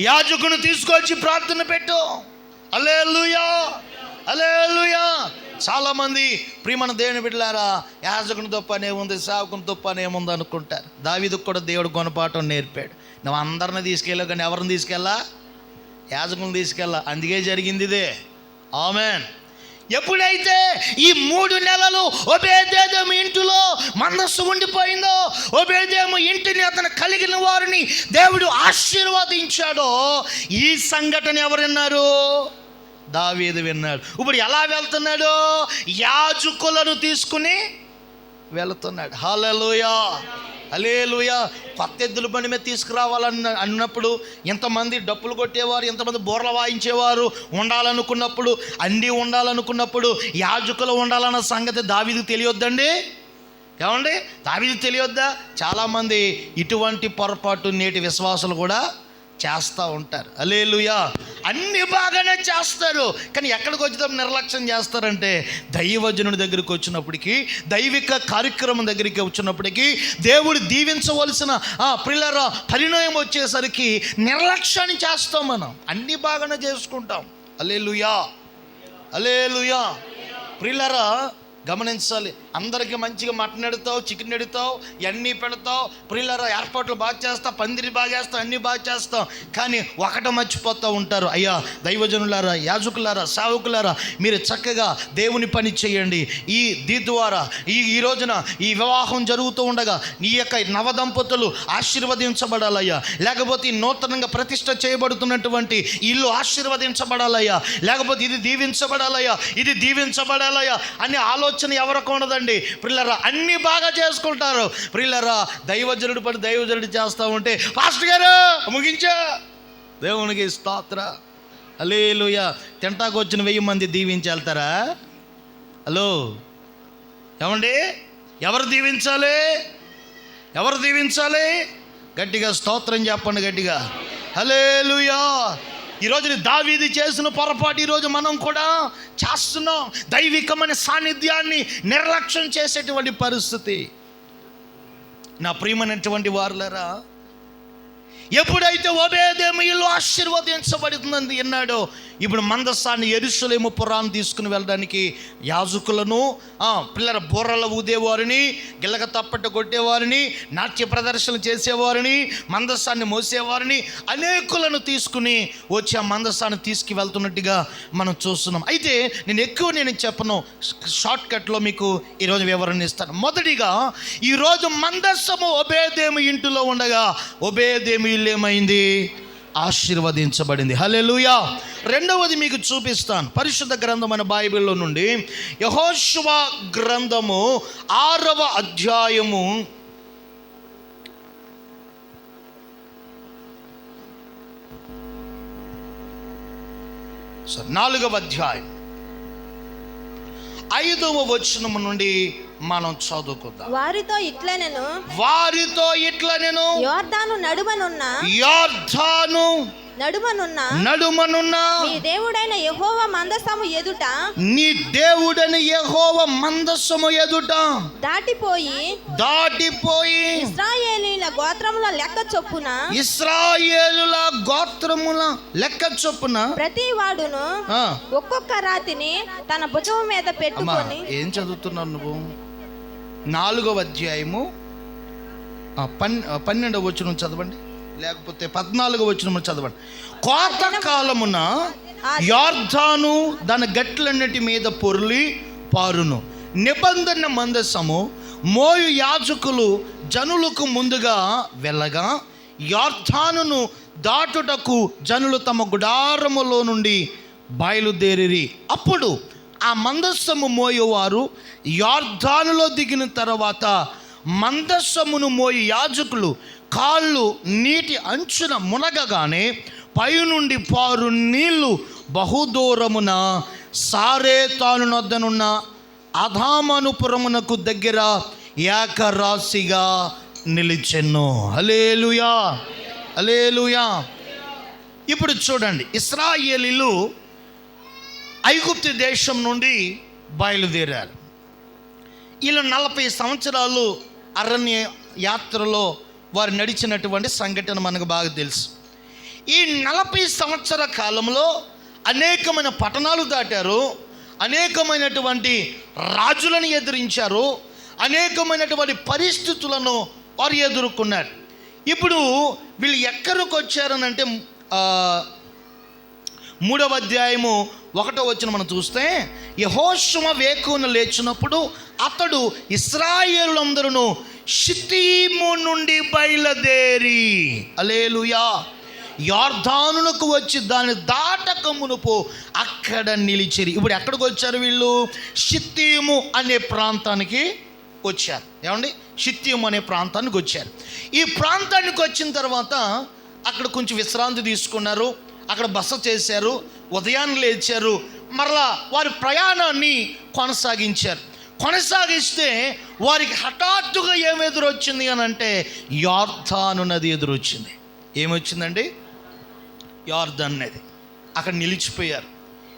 యాజకుని తీసుకొచ్చి ప్రార్థన పెట్టు. హల్లెలూయా, హల్లెలూయా. చాలామంది ప్రియమైన దేవుని బిడ్డలారా, యాజకునితో పనే ఉంది, సేవకునితో పని ఏముంది అనుకుంటారు. దావీదుకు కూడా దేవుడు గుణపాఠం నేర్పాడు. నువ్వు అందరిని తీసుకెళ్ళావు కానీ ఎవరిని తీసుకెళ్ళా? యాజకుని తీసుకెళ్ళా. అందుకే జరిగింది ఇదే. ఆమేన్. ఎప్పుడైతే ఈ 3 నెలలు ఓబేదేము ఇంటిలో మందస్సు ఉండిపోయిందో, ఓబేదేము ఇంటిని అతను కలిగిన వారిని దేవుడు ఆశీర్వదించాడో, ఈ సంఘటన ఎవరు విన్నారు? దావీదు విన్నాడు. ఇప్పుడు ఎలా వెళ్తున్నాడు? యాజకులను తీసుకుని వెళుతున్నాడు. హల్లెలూయా, హల్లెలూయా. కొత్త ఎద్దుల బండి మీద అన్నప్పుడు ఎంతమంది డప్పులు కొట్టేవారు, ఎంతమంది బోర్ల వాయించేవారు ఉండాలనుకున్నప్పుడు, అన్నీ ఉండాలనుకున్నప్పుడు యాజకులు ఉండాలన్న సంగతి దావీదుకు తెలియొద్దండి? ఏమండి, దావీదుకు తెలియొద్దా? చాలామంది ఇటువంటి పొరపాటు నేటి విశ్వాసులు కూడా చేస్తూ ఉంటారు. హల్లెలూయా. అన్ని బాగానే చేస్తారు, కానీ ఎక్కడికి వచ్చేటప్పుడు నిర్లక్ష్యం చేస్తారంటే, దైవజనుడి దగ్గరికి వచ్చినప్పటికీ, దైవిక కార్యక్రమం దగ్గరికి వచ్చినప్పటికీ, దేవుడు దీవించవలసిన ప్రియులారా పరిణయం వచ్చేసరికి నిర్లక్ష్యాన్ని చేస్తాం. మనం అన్ని బాగానే చేసుకుంటాం. హల్లెలూయా, హల్లెలూయా. ప్రియులారా గమనించాలి, అందరికీ మంచిగా మటన్ ఎడతావు, చికెన్ ఎడతావు, ఇవన్నీ పెడతావు, ప్రియులారా ఏర్పాట్లు బాగా చేస్తావు, పందిరి బాగా చేస్తావు, అన్నీ బాగా చేస్తాం. కానీ ఒకటి మర్చిపోతూ ఉంటారు. అయ్యా దైవజనులారా, యాజకులారా, సేవకులారా, మీరు చక్కగా దేవుని పని చేయండి. దీని ద్వారా ఈ రోజున ఈ వివాహం జరుగుతూ ఉండగా నీ యొక్క నవదంపతులు ఆశీర్వదించబడాలయ్యా, లేకపోతే ఈ నూతనంగా ప్రతిష్ట చేయబడుతున్నటువంటి ఇల్లు ఆశీర్వదించబడాలయ్యా, లేకపోతే ఇది దీవించబడాలయ్యా, ఇది దీవించబడాలయ్యా అనే ఆలోచన ఎవరికి ఉండదండి. ప్రియులారా అన్నీ బాగా చేసుకుంటారు. ప్రియులారా దైవజనుడి పని దైవజనుడు చేస్తూ ఉంటే, పాస్టర్ గారు ముగించా, దేవునికి స్తోత్ర, హల్లెలూయా. తింటాకు వచ్చిన 1000 మంది దీవించి వెళ్తారా? హలో, ఏమండి, ఎవరు దీవించాలి? ఎవరు దీవించాలి? గట్టిగా స్తోత్రం చెప్పండి, గట్టిగా హల్లెలూయా. ఈరోజు దావీదు చేసిన పొరపాటు ఈరోజు మనం కూడా చేస్తున్నాం. దైవికమైన సాన్నిధ్యాన్ని నిర్లక్ష్యం చేసేటువంటి పరిస్థితి. నా ప్రియమైనటువంటి వారులారా, ఎప్పుడైతే ఓబేదేము ఇల్లు ఆశీర్వదించబడుతుందని విన్నాడో, ఇప్పుడు మందసాన్ని యెరూషలేము పురాన్ని తీసుకుని వెళ్ళడానికి యాజకులను, పిల్లల బుర్రలు ఊదేవారిని, గిల్లక తప్పట కొట్టేవారిని, నాట్య ప్రదర్శనలు చేసేవారిని, మందసాన్ని మోసేవారిని అనేకులను తీసుకుని వచ్చి ఆ మందసాన్ని తీసుకువెళ్తున్నట్టుగా మనం చూస్తున్నాం. అయితే నేను చెప్పను, షార్ట్కట్లో మీకు ఈరోజు వివరణ ఇస్తాను. మొదటిగా ఈరోజు మందస్సము ఓబేదేము ఇంటిలో ఉండగా ఓబేదేము ఇల్లు ఏమైంది? ఆశీర్వదించబడింది. హల్లెలూయా. రెండవది మీకు చూపిస్తాను, పరిశుద్ధ గ్రంథమైన బైబిల్లో నుండి యెహోషువ గ్రంథము 6వ అధ్యాయము 4వ అధ్యాయం 5వ వచనము నుండి మనం చదువుకుందాం. వారితో ఇట్లా నేను యోర్దాను నడుమనున్న నీ దేవుడైన యెహోవా మందసము ఎదుట దాటిపోయి ఇశ్రాయేలీయుల గోత్రముల లెక్క చొప్పున ప్రతి వాడును ఒక్కొక్క రాతిని తన భుజం మీద పెట్టుకొని. ఏం చదువుతున్నావు నువ్వు? 4వ అధ్యాయము 12వ వచనం చదవండి, లేకపోతే 14వ వచనం చదవండి. కోత కాలమున యోర్దాను దాని గట్లన్నిటి మీద పొర్లి పారును. నిబంధన మందసము మోయు యాజకులు జనులకు ముందుగా వెళ్ళగా యోర్దానును దాటుటకు జనులు తమ గుడారములో నుండి బయలుదేరిరి. అప్పుడు ఆ మందస్సము మోయేవారు యోర్దానులో దిగిన తర్వాత మందస్సమును మోయి యాజకులు కాళ్ళు నీటి అంచున మునగగానే పైనుండి పారు నీళ్లు బహుదూరమున సారేతాను నొద్దనున్న అధామనుపురమునకు దగ్గర ఏకరాశిగా నిలిచెను. హల్లెలూయా, హల్లెలూయా. ఇప్పుడు చూడండి, ఇశ్రాయేలీలు ఐగుప్తు దేశం నుండి బయలుదేరారు. వీళ్ళు 40 సంవత్సరాలు అరణ్య యాత్రలో వారు నడిచినటువంటి సంఘటన మనకు బాగా తెలుసు. ఈ 40 సంవత్సర కాలంలో అనేకమైన పట్టణాలు దాటారు, అనేకమైనటువంటి రాజులను ఎదిరించారు, అనేకమైనటువంటి పరిస్థితులను వారు ఎదుర్కొన్నారు. ఇప్పుడు వీళ్ళు ఎక్కడికి వచ్చారనంటే 3వ అధ్యాయము 1వ వచనం మనం చూస్తే, యెహోషువ వేకువన లేచినప్పుడు అతడు ఇశ్రాయేలులందరూ షిత్తీము నుండి బయలుదేరి, హల్లెలూయా, యొర్దానునకు వచ్చి దాన్ని దాటక మునుపు అక్కడ నిలిచిరి. ఇప్పుడు ఎక్కడికి వచ్చారు వీళ్ళు? షిత్తీము అనే ప్రాంతానికి వచ్చారు. ఏమండి, షిత్తీము అనే ప్రాంతానికి వచ్చారు. ఈ ప్రాంతానికి వచ్చిన తర్వాత అక్కడ కొంచెం విశ్రాంతి తీసుకున్నారు, అక్కడ బస చేశారు, ఉదయాన్నే లేచారు, మరలా వారి ప్రయాణాన్ని కొనసాగిస్తే వారికి హఠాత్తుగా ఏమి ఎదురొచ్చింది అని అంటే యొర్దాను నది ఎదురొచ్చింది. ఏమొచ్చిందండి? యొర్దాను నది. అక్కడ నిలిచిపోయారు.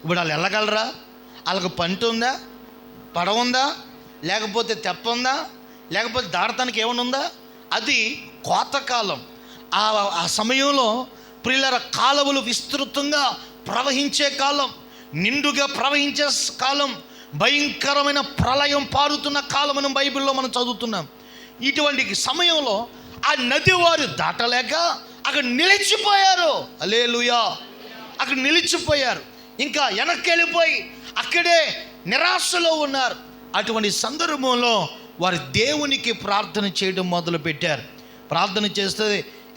ఇప్పుడు వాళ్ళు వెళ్ళగలరా? వాళ్ళకి పంట ఉందా, పడవ ఉందా, లేకపోతే తెప్ప ఉందా, లేకపోతే దాడటానికి ఏమైనా ఉందా? అది కోతకాలం. ఆ సమయంలో ప్రియుల కాలువలు విస్తృతంగా ప్రవహించే కాలం, నిండుగా ప్రవహించే కాలం, భయంకరమైన ప్రళయం పారుతున్న కాలం మనం బైబిల్లో మనం చదువుతున్నాం. ఇటువంటి సమయంలో ఆ నది వారు దాటలేక అక్కడ నిలిచిపోయారు. హల్లెలూయా, అక్కడ నిలిచిపోయారు. ఇంకా వెనక్కి వెళ్ళిపోయి అక్కడే నిరాశలో ఉన్నారు. అటువంటి సందర్భంలో వారి దేవునికి ప్రార్థన చేయడం మొదలుపెట్టారు. ప్రార్థన చేస్తే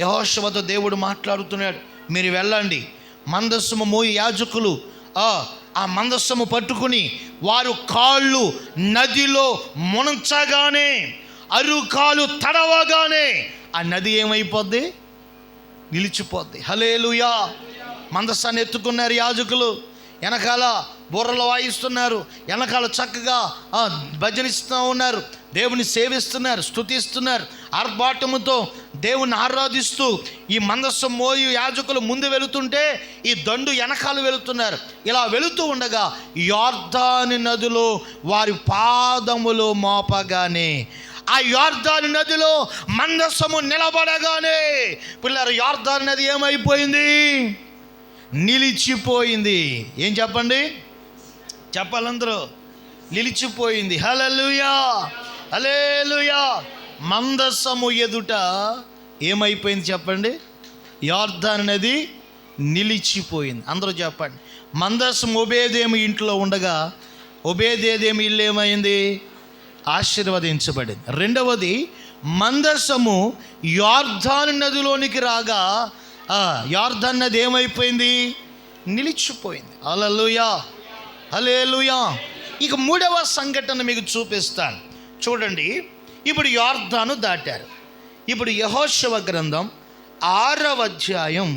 యెహోషువతో దేవుడు మాట్లాడుతున్నాడు, మీరు వెళ్ళండి, మందస్సము మోయి యాజకులు ఆ మందస్సము పట్టుకుని వారు కాళ్ళు నదిలో మునచగానే, అరుకాలు తడవగానే ఆ నది ఏమైపోద్ది? నిలిచిపోద్ది. హల్లెలూయా. మందస్సాన్ని ఎత్తుకున్నారు యాజకులు, వెనకాల బుర్రలు వాయిస్తున్నారు, వెనకాల చక్కగా భజనిస్తూ ఉన్నారు, దేవుని సేవిస్తున్నారు, స్తుతిస్తున్నారు, ఆర్భాటముతో దేవుని ఆరాధిస్తూ ఈ మందస్సం మోయు యాజకులు ముందు వెళుతుంటే ఈ దండు వెనకాల వెళుతున్నారు. ఇలా వెళుతూ ఉండగా యొర్దాను నదిలో వారి పాదములు మోపగానే, ఆ యొర్దాను నదిలో మందస్సము నిలబడగానే పిల్లలు యొర్దాను నది ఏమైపోయింది? నిలిచిపోయింది. ఏం చెప్పండి? చెప్పాలందరూ, నిలిచిపోయింది. హల్లెలూయా, హల్లెలూయా. మందస్సము ఎదుట ఏమైపోయింది చెప్పండి? యొర్దాను నది నిలిచిపోయింది. అందరూ చెప్పండి. మందస్సం ఓబేదేము ఇంట్లో ఉండగా ఓబేదేము ఇల్లు ఏమైంది? ఆశీర్వదించబడింది. రెండవది, మందస్సము యొర్దాను నదిలోనికి రాగా యొర్దాను నది ఏమైపోయింది? నిలిచిపోయింది. హల్లెలూయా, హల్లెలూయా. ఇక 3వ సంఘటన మీకు చూపిస్తాను, చూడండి. ఇప్పుడు యొర్దాను దాటారు. ఇప్పుడు యెహోషువ గ్రంథం 6వ అధ్యాయం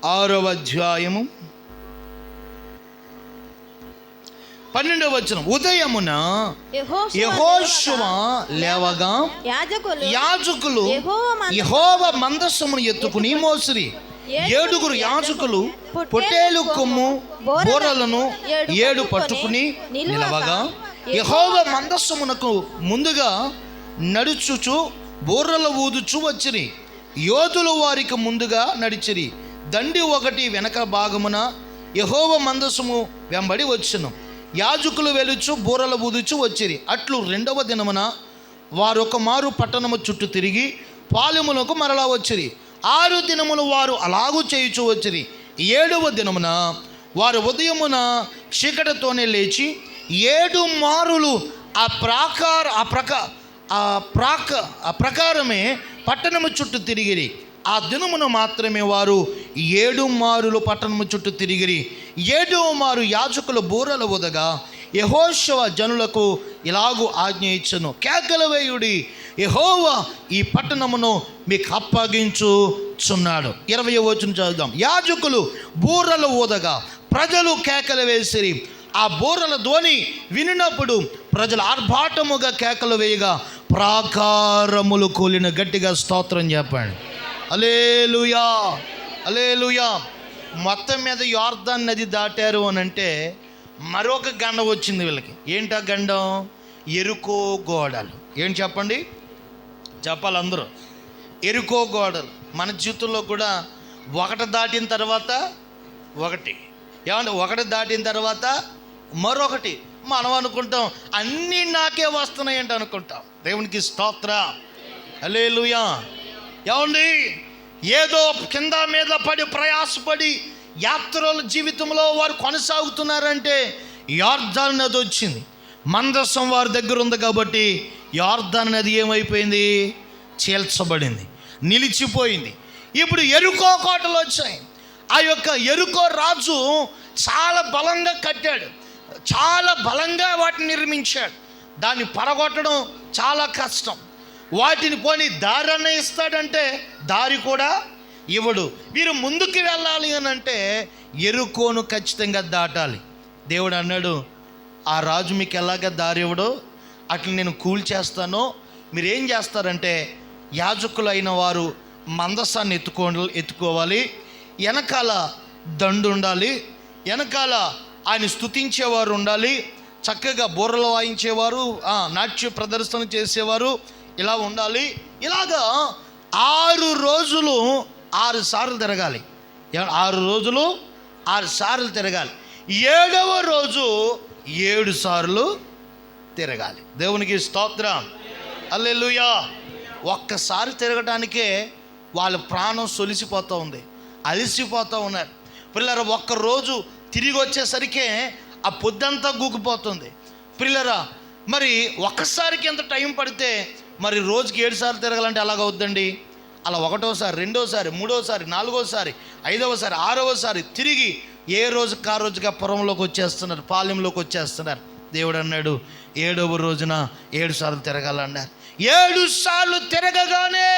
6వ అధ్యాయము 12వ వచనం. ఉదయమున యెహోషువ లేవగా యాజకులు యెహోవా మందస్సమును ఎత్తుకుని మోసిరి. 7 యాజకులు పొట్టేలు కొమ్ము బోరలను 7 పట్టుకుని నిలవగా యెహోవా మందస్సమునకు ముందుగా నడుచుచు బోర్రలు ఊదుచు వచ్చిరి. యోధులు వారికి ముందుగా నడిచిరి. దండి ఒకటి వెనక భాగమున యెహోవా మందస్సము వెంబడి వచ్చును. యాజకులు వెలుచు బూరల ఊదుచు వచ్చిరి. అట్లు 2వ దినమున వారొక మారు పట్టణము చుట్టూ తిరిగి పాలెములకు మరలా వచ్చిరి. 6 దినములు వారు అలాగూ చేయుచు వచ్చిరి. 7వ దినమున వారు ఉదయమున చీకటితోనే లేచి 7 మారులు ఆ ప్రకారమే పట్టణము చుట్టూ తిరిగిరి. ఆ దినమున మాత్రమే వారు 7 మారులు పట్టణము చుట్టూ తిరిగిరి. 7వ మారు యాజకులు బూరలు ఊదగా యెహోషువ జనులకు ఇలాగు ఆజ్ఞ ఇచ్చెను, కేకలు వేయుడి, యెహోవా ఈ పట్టణమును మీకు అప్పగించుచున్నాడు. 20వ వచనం చదువుదాం. యాజకులు బూరలు ఊదగా ప్రజలు కేకలు వేసిరి. ఆ బూరల ధ్వని వినినప్పుడు ప్రజలు ఆర్భాటముగా కేకలు వేయగా ప్రాకారములు కూలిన. గట్టిగా స్తోత్రం చెప్పండి. హల్లెలూయా, హల్లెలూయా. మొత్తం మీద యోర్దాన్ నది దాటారు అని అంటే మరొక గండం వచ్చింది వీళ్ళకి. ఏంటా గండం? ఎరుకో గోడలు. ఏంటి చెప్పండి, చెప్పాలి అందరూ. ఎరుకో గోడలు. మన జీవితంలో కూడా ఒకటి దాటిన తర్వాత ఒకటి, ఏమంటే ఒకటి దాటిన తర్వాత మరొకటి. మనం అనుకుంటాం అన్నీ నాకే వస్తున్నాయంట అనుకుంటాం. దేవునికి స్తోత్ర, హల్లెలూయా. ఏమండి, ఏదో కింద మీద పడి ప్రయాసపడి యాత్రల జీవితంలో వారు కొనసాగుతున్నారంటే యోర్దాను నది వచ్చింది. మందసం వారి దగ్గర ఉంది కాబట్టి యోర్దాను నది ఏమైపోయింది? చీల్చబడింది, నిలిచిపోయింది. ఇప్పుడు ఎరుకో కోటలు వచ్చాయి. ఆ యొక్క ఎరుకో రాజు చాలా బలంగా కట్టాడు, చాలా బలంగా వాటిని నిర్మించాడు. దాన్ని పడగొట్టడం చాలా కష్టం. వాటిని పోని దారి అన్న ఇస్తాడంటే దారి కూడా ఇవ్వడు. వీరు ముందుకు వెళ్ళాలి అని అంటే ఎరుకోను ఖచ్చితంగా దాటాలి. దేవుడు అన్నాడు, ఆ రాజు మీకు ఎలాగ దారి ఇవ్వడు, అట్లా నేను కూల్చేస్తాను. మీరు ఏం చేస్తారంటే యాజకులైన వారు మందసాన్ని ఎత్తుకోవాలి, వెనకాల దండు ఉండాలి, వెనకాల ఆయన స్తుతించేవారు ఉండాలి, చక్కగా బూరలు వాయించేవారు, నాట్య ప్రదర్శన చేసేవారు ఇలా ఉండాలి. ఇలాగా 6 రోజులు 6 సార్లు తిరగాలి. 6 రోజులు 6 సార్లు తిరగాలి. 7వ రోజు 7 సార్లు తిరగాలి. దేవునికి స్తోత్రం, హల్లెలూయా. ఒక్కసారి తిరగటానికే వాళ్ళ ప్రాణం సొలిసిపోతూ ఉంది, అలసిపోతూ ఉన్నారు. పిల్లరా, ఒక్కరోజు తిరిగి వచ్చేసరికే ఆ పొద్దంతా గూకిపోతుంది. పిల్లరా, మరి ఒక్కసారికి ఎంత టైం పడితే మరి రోజుకి 7 సార్లు తిరగాలంటే ఎలాగవుద్దండి? అలా 1వసారి, 2వసారి, 3వసారి, 4వసారి, 5వసారి, 6వసారి తిరిగి ఏ రోజుకి ఆ రోజుగా పురంలోకి వచ్చేస్తున్నారు, పాలెంలోకి వచ్చేస్తున్నారు. దేవుడు అన్నాడు 7వ రోజున 7 సార్లు తిరగాలన్నారు. 7 సార్లు తిరగగానే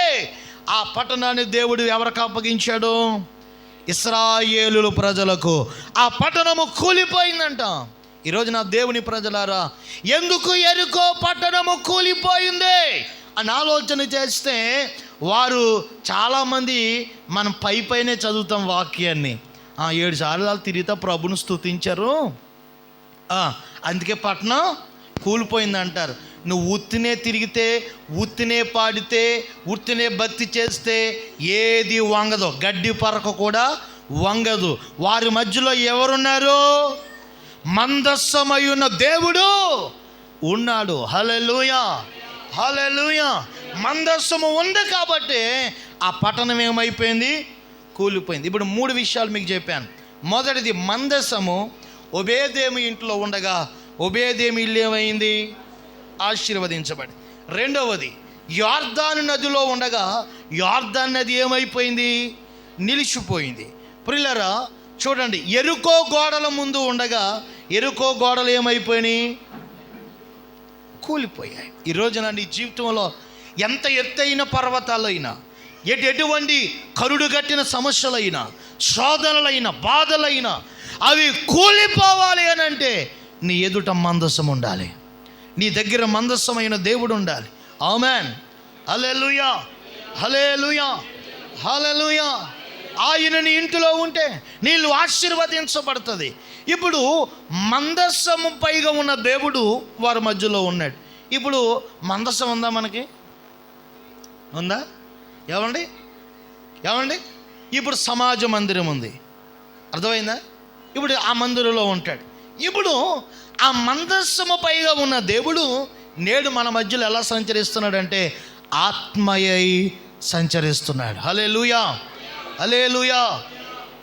ఆ పట్టణాన్ని దేవుడు ఎవరికి అప్పగించాడు? ఇశ్రాయేలు ప్రజలకు. ఆ పట్టణము కూలిపోయిందంట. ఈరోజు నా దేవుని ప్రజలారా, ఎందుకు ఎరుకో పట్టణము కూలిపోయింది అని ఆలోచన చేస్తే వారు చాలామంది మనం పైనే చదువుతాం వాక్యాన్ని. 7 సార్లు వాళ్ళు తిరిగితే ప్రభును స్తుతించారు, అందుకే పట్టణం కూలిపోయింది అంటారు. నువ్వు ఉత్తినే తిరిగితే, ఉత్తినే పాడితే, ఉత్తినే భక్తి చేస్తే ఏది వంగదు, గడ్డి పరక కూడా వంగదు. వారి మధ్యలో ఎవరున్నారు? మందస్సమయున్న దేవుడు ఉన్నాడు. హల్లెలూయా, హల్లెలూయా. మందస్సము ఉంది కాబట్టి ఆ పట్టణం ఏమైపోయింది? కూలిపోయింది. ఇప్పుడు 3 విషయాలు మీకు చెప్పాను. మొదటిది, మందస్సము ఒబేదేము ఇంట్లో ఉండగా ఒబేదేము ఇల్లు ఏమైంది? ఆశీర్వదించబడి. రెండవది, యోర్దాను నదిలో ఉండగా యోర్దాను నది ఏమైపోయింది? నిలిచిపోయింది. ప్రియులారా చూడండి, ఎరుకో గోడల ముందు ఉండగా ఎరుకో గోడలు ఏమైపోయినాయి? కూలిపోయాయి. ఈరోజున నీ జీవితంలో ఎంత ఎత్తైన పర్వతాలైనా, ఎటువంటి కరుడు గట్టిన సమస్యలైనా, శోధనలైనా, బాధలైనా అవి కూలిపోవాలి అని అంటే నీ ఎదుట మందసం ఉండాలి, నీ దగ్గర మందసమైన దేవుడు ఉండాలి. ఆమేన్, హల్లెలూయా, హల్లెలూయా, హల్లెలూయా. ఆయన నీ ఇంటిలో ఉంటే నీళ్ళు ఆశీర్వదించబడుతుంది. ఇప్పుడు మందస్సము పైగా ఉన్న దేవుడు వారి మధ్యలో ఉన్నాడు. ఇప్పుడు మందస్సం ఉందా? మనకి ఉందా? ఏమండి, ఏమండి? ఇప్పుడు సమాజ మందిరం ఉంది, అర్థమైందా? ఇప్పుడు ఆ మందిరంలో ఉంటాడు. ఇప్పుడు ఆ మందస్సము పైగా ఉన్న దేవుడు నేడు మన మధ్యలో ఎలా సంచరిస్తున్నాడంటే ఆత్మయై సంచరిస్తున్నాడు. హల్లెలూయా, హల్లెలూయా.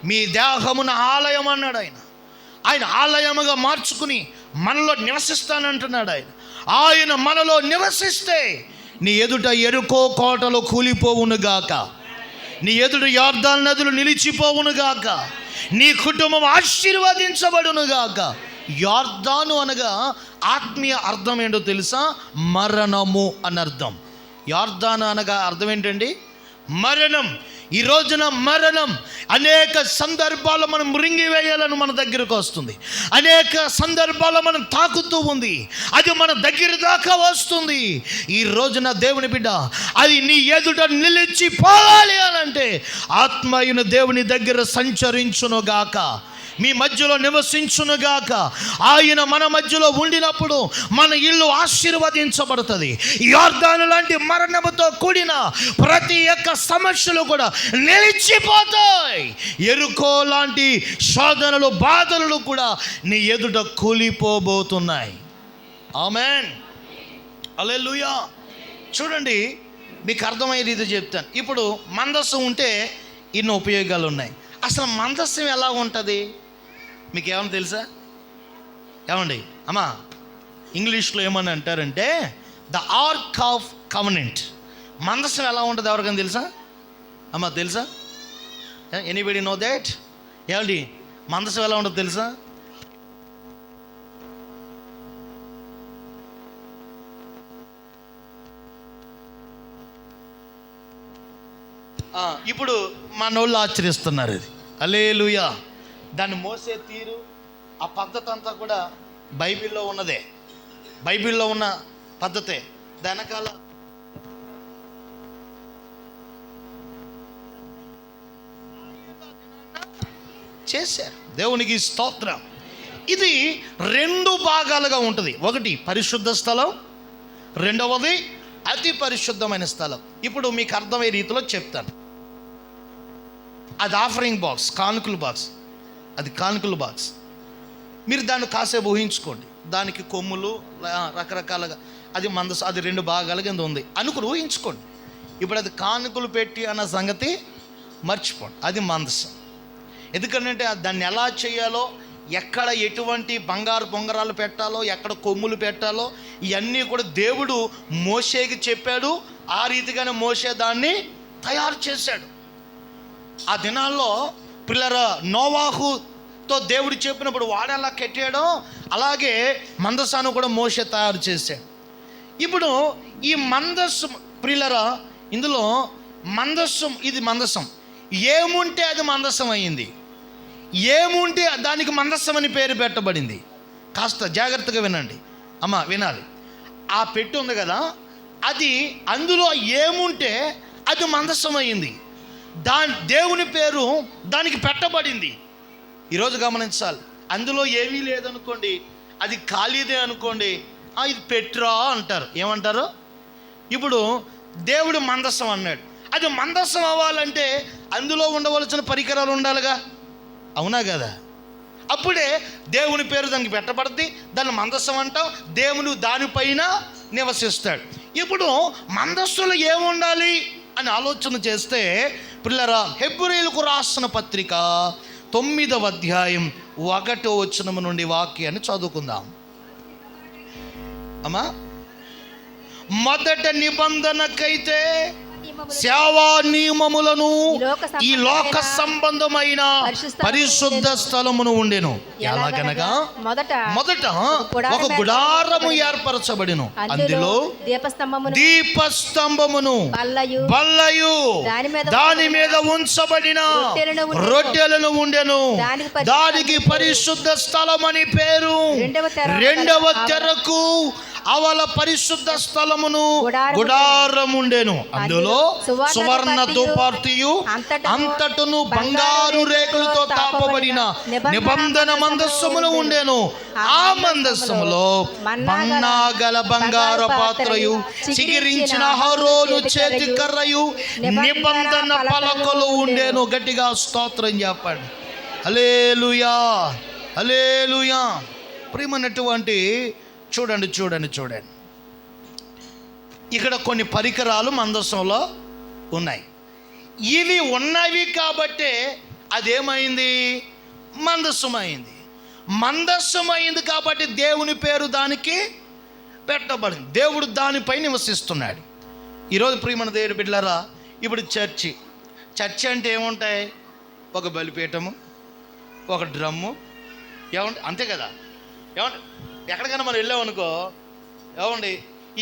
మీ దేహమున ఆలయం అన్నాడు ఆయన. ఆయన ఆలయముగా మార్చుకుని మనలో నివసిస్తానంటున్నాడు ఆయన. ఆయన మనలో నివసిస్తే నీ ఎదుట ఎరుకో కోటలు కూలిపోవునుగాక. నీ ఎదుట యొర్దాను నదులు నిలిచిపోవునుగాక, నీ కుటుంబం ఆశీర్వదించబడునుగాక. యొర్దాను అనగా ఆత్మీయ అర్థం ఏంటో తెలుసా? మరణము అని అర్థం. యొర్దాను అనగా అర్థం ఏంటండి? మరణం. ఈ రోజున మరణం అనేక సందర్భాల్లో మనం మృంగివేయాలని మన దగ్గరకు వస్తుంది. అనేక సందర్భాల్లో మనం తాకుతూ ఉంది. అది మన దగ్గర దాకా వస్తుంది. ఈ రోజున దేవుని బిడ్డ, అది నీ ఎదుట నిలిచిపోవాలి అనంటే ఆత్మయుని దేవుని దగ్గర సంచరించునుగాక, మీ మధ్యలో నివసించునుగాక. ఆయన మన మధ్యలో ఉండినప్పుడు మన ఇల్లు ఆశీర్వదించబడుతుంది. యొర్దాను లాంటి మరణముతో కూడిన ప్రతి ఒక్క సమస్యలు కూడా నిలిచిపోతాయి. యెరికో లాంటి శోధనలు, బాధలు కూడా నీ ఎదుట కూలిపోబోతున్నాయి. ఆమేన్, హల్లెలూయా. చూడండి, మీకు అర్థమయ్యే రీతి చెప్తాను. ఇప్పుడు మందస్సు ఉంటే ఇన్ని ఉపయోగాలు ఉన్నాయి. అసలు మందస్సం ఎలా ఉంటుంది మీకు ఏమన్నా తెలుసా? ఏమండి అమ్మా, ఇంగ్లీష్లో ఏమని అంటారంటే ద ఆర్క్ ఆఫ్ కవెనెంట్. మందస్సం ఎలా ఉంటుంది ఎవరికైనా తెలుసా? అమ్మా తెలుసా? Anybody know that? ఏమండి మందస్సం ఎలా ఉంటుంది తెలుసా? ఇప్పుడు మనోళ్ళు ఆచరిస్తున్నారు ఇది. హల్లెలూయా. దాన్ని మోసే తీరు, ఆ పద్ధతి అంతా కూడా బైబిల్లో ఉన్నదే, బైబిల్లో ఉన్న పద్ధతే. వెనకాల చేశారు. దేవునికి స్తోత్రం. ఇది 2 భాగాలుగా ఉంటుంది. ఒకటి పరిశుద్ధ స్థలం, రెండవది అతి పరిశుద్ధమైన స్థలం. ఇప్పుడు మీకు అర్థమయ్యే రీతిలో చెప్తాను. అది ఆఫరింగ్ బాక్స్, కానుకల బాక్స్. అది కానుకల బాక్స్. మీరు దాన్ని కాసేపు ఊహించుకోండి. దానికి కొమ్ములు రకరకాలుగా, అది మందస్సు, అది 2 భాగాల కింద ఉంది అనుకుని ఊహించుకోండి. ఇప్పుడు అది కానుకలు పెట్టి అన్న సంగతి మర్చిపోండి. అది మందస్సం. ఎందుకంటే దాన్ని ఎలా చేయాలో, ఎక్కడ ఎటువంటి బంగారు బొంగరాలు పెట్టాలో, ఎక్కడ కొమ్ములు పెట్టాలో, ఇవన్నీ కూడా దేవుడు మోషేకి చెప్పాడు. ఆ రీతిగానే మోషే దాన్ని తయారు చేశాడు. ఆ దినాల్లో పిల్లల నోవాహుతో దేవుడు చెప్పినప్పుడు వాడు ఎలా కట్టాడో అలాగే మందస్సాను కూడా మోషే తయారు చేశాడు. ఇప్పుడు ఈ మందస్సు ప్రియులరా, ఇందులో మందస్సం, ఇది మందస్సం. ఏముంటే అది మందస్సం అయ్యింది, ఏముంటే దానికి మందస్సం అని పేరు పెట్టబడింది. కాస్త జాగ్రత్తగా వినండి అమ్మా, వినాలి. ఆ పెట్టి ఉంది కదా, అది అందులో ఏముంటే అది మందస్సం అయ్యింది. దేవుని పేరు దానికి పెట్టబడింది. ఈరోజు గమనించాలి. అందులో ఏమీ లేదనుకోండి, అది ఖాళీదే అనుకోండి, ఇది పెట్రా అంటారు. ఏమంటారు? ఇప్పుడు దేవుడు మందస్సం అన్నాడు. అది మందస్సం అవ్వాలంటే అందులో ఉండవలసిన పరికరాలు ఉండాలిగా, అవునా కదా? అప్పుడే దేవుని పేరు దానికి పెట్టబడుద్ది, దాన్ని మందస్సం అంటాం. దేవుడు దానిపైన నివసిస్తాడు. ఇప్పుడు మందస్సులో ఏముండాలి అని ఆలోచన చేస్తే పిల్లరా, హెబ్రీయులకు రాసిన పత్రిక 9వ అధ్యాయం 1వ వచనం నుండి వాక్యాన్ని చదువుకుందాం అమ్మా. మొదట నిబంధనకైతే సేవా నియమములను ఈ లోక సంబంధమైన పరిశుద్ధ స్థలమును ఉండెను. ఎలాగనగా మొదట ఒక గుడారము ఏర్పరచబడిను, అందులో దీపస్తంభమును బల్లయు దాని మీద ఉంచబడిన రొట్టెలను ఉండెను. దానికి పరిశుద్ధ స్థలం అని పేరు. 2వ తెరకు అవల పరిశుద్ధ స్థలమును గుడారముండెను. అందులో సువర్ణ ధూపార్తియు అంతటను బంగారు రేకులతో తాపబడిన నిబంధన మందస్సమును ఉండెను. ఆ మందస్సములో మన్నాగల బంగారు పాత్రయు చిగిరించిన అహరోను చేతి కర్రయు నిబంధన పలకలు ఉండెను. గట్టిగా స్తోత్రం చెప్పండి. హల్లెలూయా, హల్లెలూయా. ప్రియమైనటువంటి చూడండి చూడండి చూడండి, ఇక్కడ కొన్ని పరికరాలు మందస్సంలో ఉన్నాయి. ఇవి ఉన్నవి కాబట్టే అదేమైంది? మందస్సమైంది. మందస్సమైంది కాబట్టి దేవుని పేరు దానికి పెట్టబడింది. దేవుడు దానిపై నివసిస్తున్నాడు. ఈరోజు ప్రియమైన దేవుని బిడ్డలారా, ఇప్పుడు చర్చ్ అంటే ఏముంటాయి? ఒక బలిపీఠము, ఒక డ్రమ్ము, ఏమంటే అంతే కదా. ఏమంటే ఎక్కడికైనా మనం వెళ్ళామనుకో, ఏమండి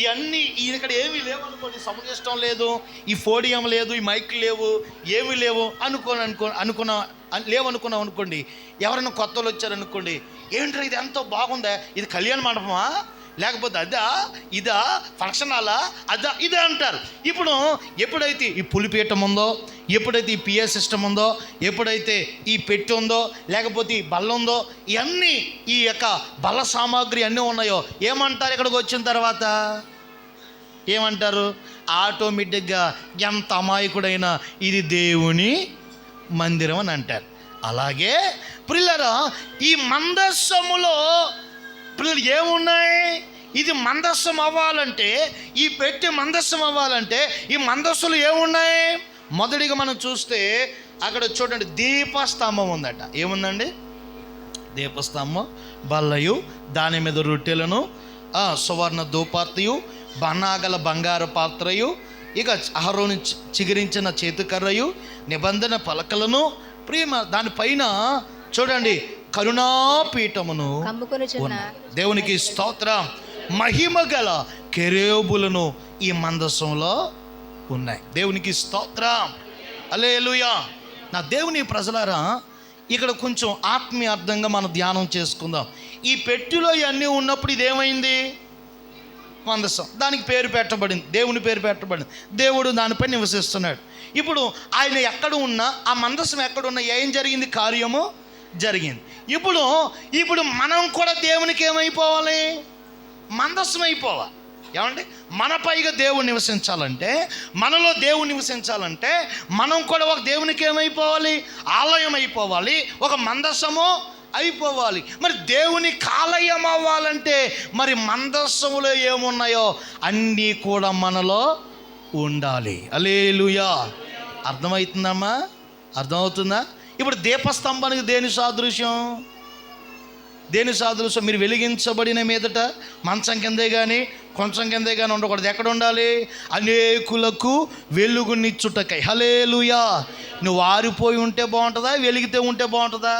ఇవన్నీ ఇక్కడ ఏమీ లేవనుకోండి, సౌండ్ సిస్టం లేదు, ఈ పోడియం లేదు, ఈ మైక్ లేవు, ఏమీ లేవు లేవనుకున్నాం అనుకోండి. ఎవరైనా కొత్త వాళ్ళు వచ్చారనుకోండి, ఏంటో ఇది ఎంతో బాగుందా, ఇది కళ్యాణ మండపమా, లేకపోతే అదా ఇదా ఫంక్షన్ హాలా, అదా ఇదే అంటారు. ఇప్పుడు ఎప్పుడైతే ఈ పులిపీఠం ఉందో, ఎప్పుడైతే ఈ పిఏ సిస్టమ్ ఉందో, ఎప్పుడైతే ఈ పెట్టి ఉందో, లేకపోతే ఈ బల్ల ఉందో, ఇవన్నీ ఈ యొక్క బల్ల సామాగ్రి అన్నీ ఉన్నాయో, ఏమంటారు ఇక్కడికి వచ్చిన తర్వాత? ఏమంటారు? ఆటోమేటిక్గా ఎంత అమాయకుడైనా ఇది దేవుని మందిరం అని అంటారు. అలాగే ప్రియులారా, ఈ మందస్సములో పిల్లలు ఏమున్నాయి? ఇది మందస్సం అవ్వాలంటే, ఈ పెట్టి మందస్సం అవ్వాలంటే ఈ మందస్సులు ఏమున్నాయి? మొదటిగా మనం చూస్తే అక్కడ చూడండి, దీపస్తంభం ఉందట. ఏముందండి? దీపస్తంభం, బల్లయు, దాని మీద రొట్టెలను, సువర్ణ ధూపార్తియు, బన్నాగల బంగారు పాత్రయు, ఇక అహరోను చిగురించిన చేతుకర్రయు, నిబంధన పలకలను, ప్రేమ దానిపైన చూడండి కరుణాపీఠమును ఉన్నాయి. దేవునికి స్తోత్రం. మహిమ గల కెరూబులను ఈ మందసంలో ఉన్నాయి. దేవునికి స్తోత్రం. హల్లెలూయా. నా దేవుని ప్రజలారా, ఇక్కడ కొంచెం ఆత్మీయార్థంగా మనం ధ్యానం చేసుకుందాం. ఈ పెట్టిలో ఇవన్నీ ఉన్నప్పుడు ఇదేమైంది? మందసం. దానికి పేరు పెట్టబడింది, దేవుని పేరు పెట్టబడింది, దేవుడు దానిపై నివసిస్తున్నాడు. ఇప్పుడు ఆయన ఎక్కడ ఉన్నా, ఆ మందసం ఎక్కడున్నా ఏం జరిగింది? కార్యము జరిగింది. ఇప్పుడు మనం కూడా దేవునికి ఏమైపోవాలి? మందస్సం అయిపోవాలి. ఏమంటే మన పైగా దేవుడు నివసించాలంటే, మనలో దేవుడు నివసించాలంటే మనం కూడా ఒక దేవునికి ఏమైపోవాలి? ఆలయం అయిపోవాలి, ఒక మందస్సము అయిపోవాలి. మరి దేవునికి ఆలయం అవ్వాలంటే మరి మందస్సములో ఏమున్నాయో అన్నీ కూడా మనలో ఉండాలి. హల్లెలూయా. అర్థమవుతుందమ్మా? అర్థమవుతుందా? ఇప్పుడు దీపస్తంభానికి దేని సాదృశ్యం? దేని సాదృశ్యం? మీరు వెలిగించబడిన మీదట మంచం కిందే కానీ కొంచెం కిందే కానీ ఉండకూడదు. ఎక్కడ ఉండాలి? అనేకులకు వెలుగునిచ్చుటకై. హల్లెలూయా. నువ్వు ఆరిపోయి ఉంటే బాగుంటుందా, వెలిగితే ఉంటే బాగుంటుందా?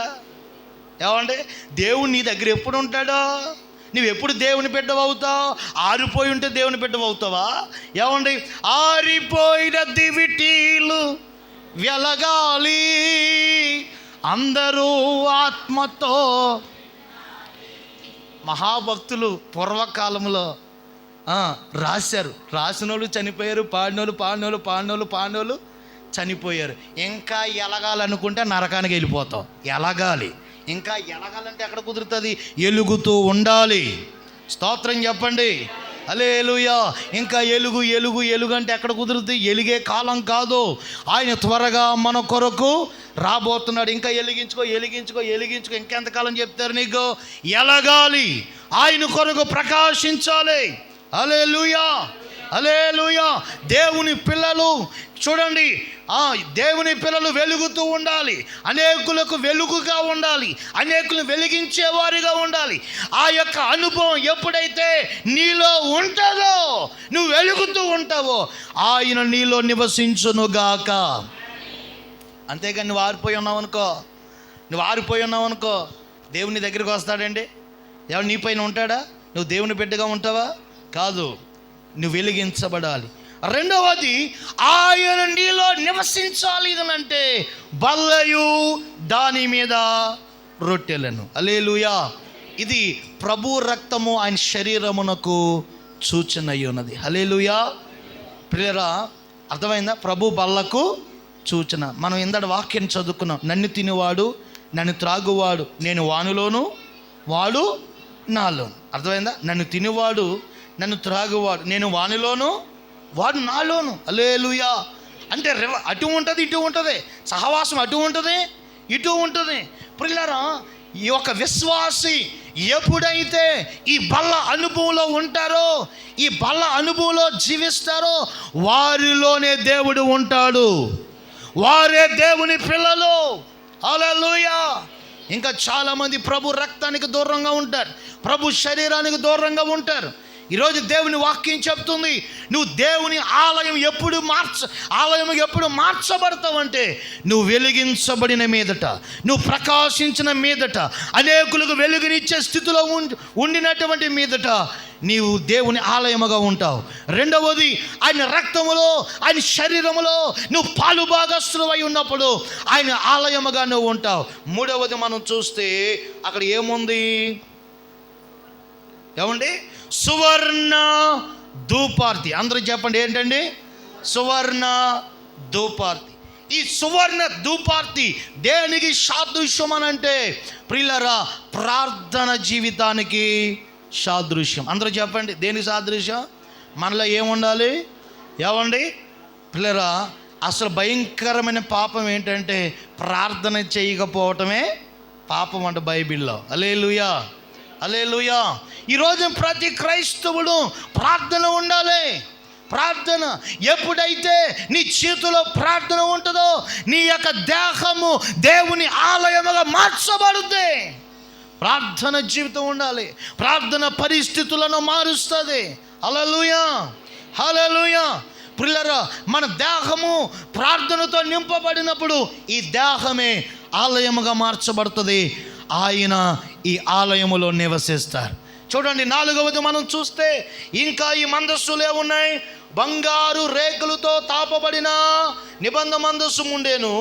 ఏమంటే దేవుడు నీ దగ్గర ఎప్పుడు ఉంటాడో? నువ్వు ఎప్పుడు దేవుని బిడ్డవవుతావు? ఆరిపోయి ఉంటే దేవుని బిడ్డవవుతావా? ఏమండి, ఆరిపోయిన దివిటీలు వెలగాలి, అందరూ ఆత్మతో. మహాభక్తులు పూర్వకాలంలో రాశారు. రాసిన వాళ్ళు చనిపోయారు, పాడినోళ్ళు చనిపోయారు. ఇంకా ఎలగాలనుకుంటే నరకానికి వెళ్ళిపోతావు. ఎలగాలి. ఇంకా ఎలగాలంటే ఎక్కడ కుదురుతుంది? ఎలుగుతూ ఉండాలి. స్తోత్రం చెప్పండి. హల్లెలూయా. ఇంకా ఎలుగు అంటే ఎక్కడ కుదురుతుంది? ఎలిగే కాలం కాదు. ఆయన త్వరగా మన కొరకు రాబోతున్నాడు. ఇంకా ఎలిగించుకో. ఇంకెంతకాలం చెప్తారు నీకు? ఎలగాలి, ఆయన కొరకు ప్రకాశించాలి. హల్లెలూయా. దేవుని పిల్లలు చూడండి, దేవుని పిల్లలు వెలుగుతూ ఉండాలి, అనేకులకు వెలుగుగా ఉండాలి, అనేకులు వెలిగించేవారిగా ఉండాలి. ఆ యొక్క అనుభవం ఎప్పుడైతే నీలో ఉంటుందో, నువ్వు వెలుగుతూ ఉంటావో, ఆయన నీలో నివసించునుగాక. అంతేగాని నువ్వు ఆరిపోయి ఉన్నావు అనుకో, దేవుని దగ్గరికి వస్తాడండి? ఎవరు నీ పైన ఉంటాడా? నువ్వు దేవుని బిడ్డగా ఉంటావా? కాదు. నువ్వు వెలిగించబడాలి. రెండవది, ఆయన నీలో నివసించాలి అంటే బల్లయు, దాని మీద రొట్టెలను. హల్లెలూయా. ఇది ప్రభు రక్తము ఆయన శరీరమునకు సూచన అయి ఉన్నది. హల్లెలూయా. ప్రియరా, అర్థమైందా? ప్రభు బల్లకు సూచన. మనం ఇందటి వాక్యం చదువుకున్నాం. నన్ను తినేవాడు, నన్ను త్రాగువాడు, నేను వానిలోను, వాడు నాలోను. అర్థమైందా? నన్ను తినేవాడు, నన్ను త్రాగువాడు, నేను వానిలోను, వాడు నాలోను. హల్లెలూయా. అంటే అటు ఉంటుంది, ఇటు ఉంటుంది, సహవాసం అటు ఉంటుంది, ఇటు ఉంటుంది. ప్రియులారా, ఈ యొక్క విశ్వాసి ఎప్పుడైతే ఈ బల్ల అనుభవంలో ఉంటారో, ఈ బల్ల అనుభవంలో జీవిస్తారో, వారిలోనే దేవుడు ఉంటాడు, వారే దేవుని పిల్లలు. హల్లెలూయా. ఇంకా చాలామంది ప్రభు రక్తానికి దూరంగా ఉంటారు, ప్రభు శరీరానికి దూరంగా ఉంటారు. ఈరోజు దేవుని వాక్యం చెప్తుంది, నువ్వు దేవుని ఆలయం ఎప్పుడు మార్చబడతావంటే నువ్వు వెలిగించబడిన మీదట, నువ్వు ప్రకాశించిన మీదట, అనేకులకు వెలుగునిచ్చే స్థితిలో ఉండినటువంటి మీదట నీవు దేవుని ఆలయముగా ఉంటావు. రెండవది, ఆయన రక్తములో, ఆయన శరీరములో నువ్వు పాలు భాగస్తులు అయి ఉన్నప్పుడు ఆయన ఆలయముగా నువ్వు ఉంటావు. మూడవది మనం చూస్తే అక్కడ ఏముంది ఏమండి? సువర్ణ ధూపార్తి. అందరూ చెప్పండి ఏంటండి? సువర్ణ ధూపార్తి. ఈ సువర్ణ ధూపార్తి దేనికి సాదృశ్యం అని అంటే ప్రియులారా, ప్రార్థన జీవితానికి సాదృశ్యం. అందరూ చెప్పండి దేనికి సాదృశ్యం? మనలో ఏముండాలి ఏమండి పిల్లరా? అసలు భయంకరమైన పాపం ఏంటంటే ప్రార్థన చేయకపోవటమే పాపం అంట బైబిల్లో. హల్లెలూయా, హల్లెలూయా. ఈరోజు ప్రతి క్రైస్తవుడు ప్రార్థన ఉండాలి. ప్రార్థన ఎప్పుడైతే నీ చేతిలో ప్రార్థన ఉంటుందో నీ యొక్క దేహము దేవుని ఆలయముగా మార్చబడుతుంది. ప్రార్థన జీవితం ఉండాలి. ప్రార్థన పరిస్థితులను మారుస్తుంది. హల్లెలూయా, హల్లెలూయా. ప్రియులారా, మన దేహము ప్రార్థనతో నింపబడినప్పుడు ఈ దేహమే ఆలయముగా మార్చబడుతుంది. ఆయన ఈ ఆలయములో నివసిస్తారు. చూడండి, నాలుగవది మనం చూస్తే ఇంకా ఈ మందస్సులు ఏమున్నాయి? బంగారు రేకులతో తాపబడిన నిబంధన మందస్సు ఉండేను.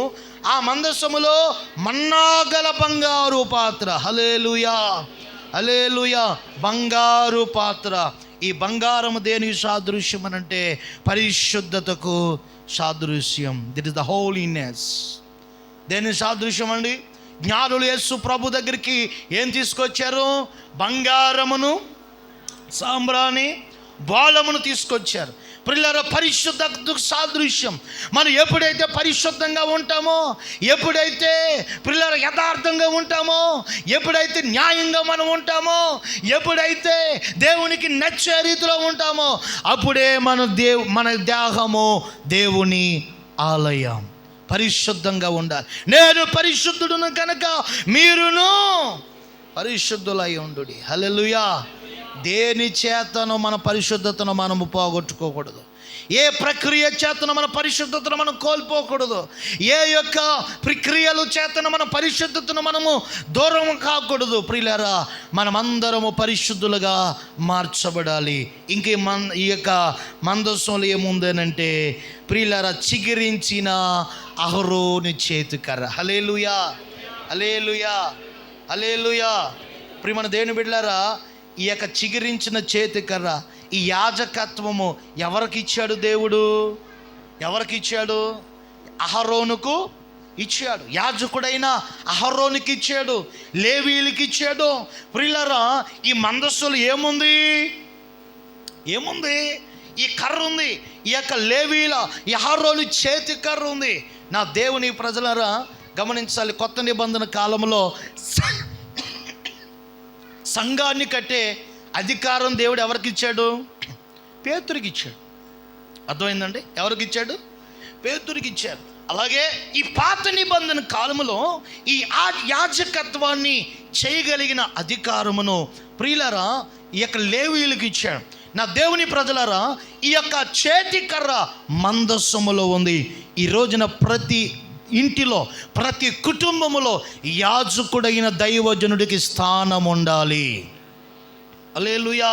ఆ మందస్సములో మన్నాగల బంగారు పాత్ర. హల్లెలూయా, హల్లెలూయా. బంగారు పాత్ర. ఈ బంగారము దేనికి సాదృశ్యం అని అంటే పరిశుద్ధతకు సాదృశ్యం. That is the holiness. దేనికి సాదృశ్యం అండి? జ్ఞానులు యేసు ప్రభు దగ్గరికి ఏం తీసుకొచ్చారు? బంగారమును, సాంబ్రాణి, బాలమును తీసుకొచ్చారు. ప్రియులారా, పరిశుద్ధతకు సాదృశ్యం. మనం ఎప్పుడైతే పరిశుద్ధంగా ఉంటామో, ఎప్పుడైతే ప్రియులారా యథార్థంగా ఉంటామో, ఎప్పుడైతే న్యాయంగా మనం ఉంటామో, ఎప్పుడైతే దేవునికి నచ్చే రీతిలో ఉంటామో అప్పుడే మన దేహము దేవుని ఆలయం. పరిశుద్ధంగా ఉండాలి. నేను పరిశుద్ధుడును కనుక మీరును పరిశుద్ధులై ఉండుడి. హల్లెలూయా. దేని చేతను మన పరిశుద్ధతను మనము పోగొట్టుకోకూడదు. ఏ ప్రక్రియ చేతను మన పరిశుద్ధతను మనం కోల్పోకూడదు. ఏ యొక్క ప్రక్రియల చేతను మన పరిశుద్ధతను మనము దూరం కాకూడదు. ప్రియులారా, మనమందరము పరిశుద్ధులుగా మార్చబడాలి. ఇంక ఈ యొక్క మందస్సులో ఏముందనంటే ప్రియులారా, చిగిరించిన అహరోను చేతికర్ర. హల్లెలూయా, హల్లెలూయా, హల్లెలూయా. ప్రియమైన దేవుని బిడ్డలారా, ఈ యొక్క చిగిరించిన చేతికర్ర, ఈ యాజకత్వము ఎవరికి ఇచ్చాడు దేవుడు? ఎవరికి ఇచ్చాడు? అహరోనుకు ఇచ్చాడు. యాజకుడైన అహరోనుకి ఇచ్చాడు, లేవీయులకి ఇచ్చాడు. ప్రియులారా, ఈ మందస్సులు ఏముంది? ఈ కర్ర ఉంది. ఈ యొక్క లేవీల అహరోను చేతి కర్ర ఉంది. నా దేవుని ప్రజలారా గమనించాలి, కొత్త నిబంధన కాలంలో సంఘాన్ని కట్టే అధికారం దేవుడు ఎవరికి ఇచ్చాడు? పేతురికి ఇచ్చాడు. అర్థమైందండి? ఎవరికి ఇచ్చాడు? పేతురికి ఇచ్చాడు. అలాగే ఈ పాత నిబంధన కాలంలో ఈ యాజకత్వాన్ని చేయగలిగిన అధికారమును ప్రియులారా ఈ యొక్క లేవీయులకు ఇచ్చాడు. నా దేవుని ప్రజలారా, ఈ యొక్క చేతి కర్ర మందస్సములో ఉంది. ఈ రోజున ప్రతి ఇంటిలో, ప్రతి కుటుంబములో యాజకుడైన దైవజనుడికి స్థానం ఉండాలి. హల్లెలూయా.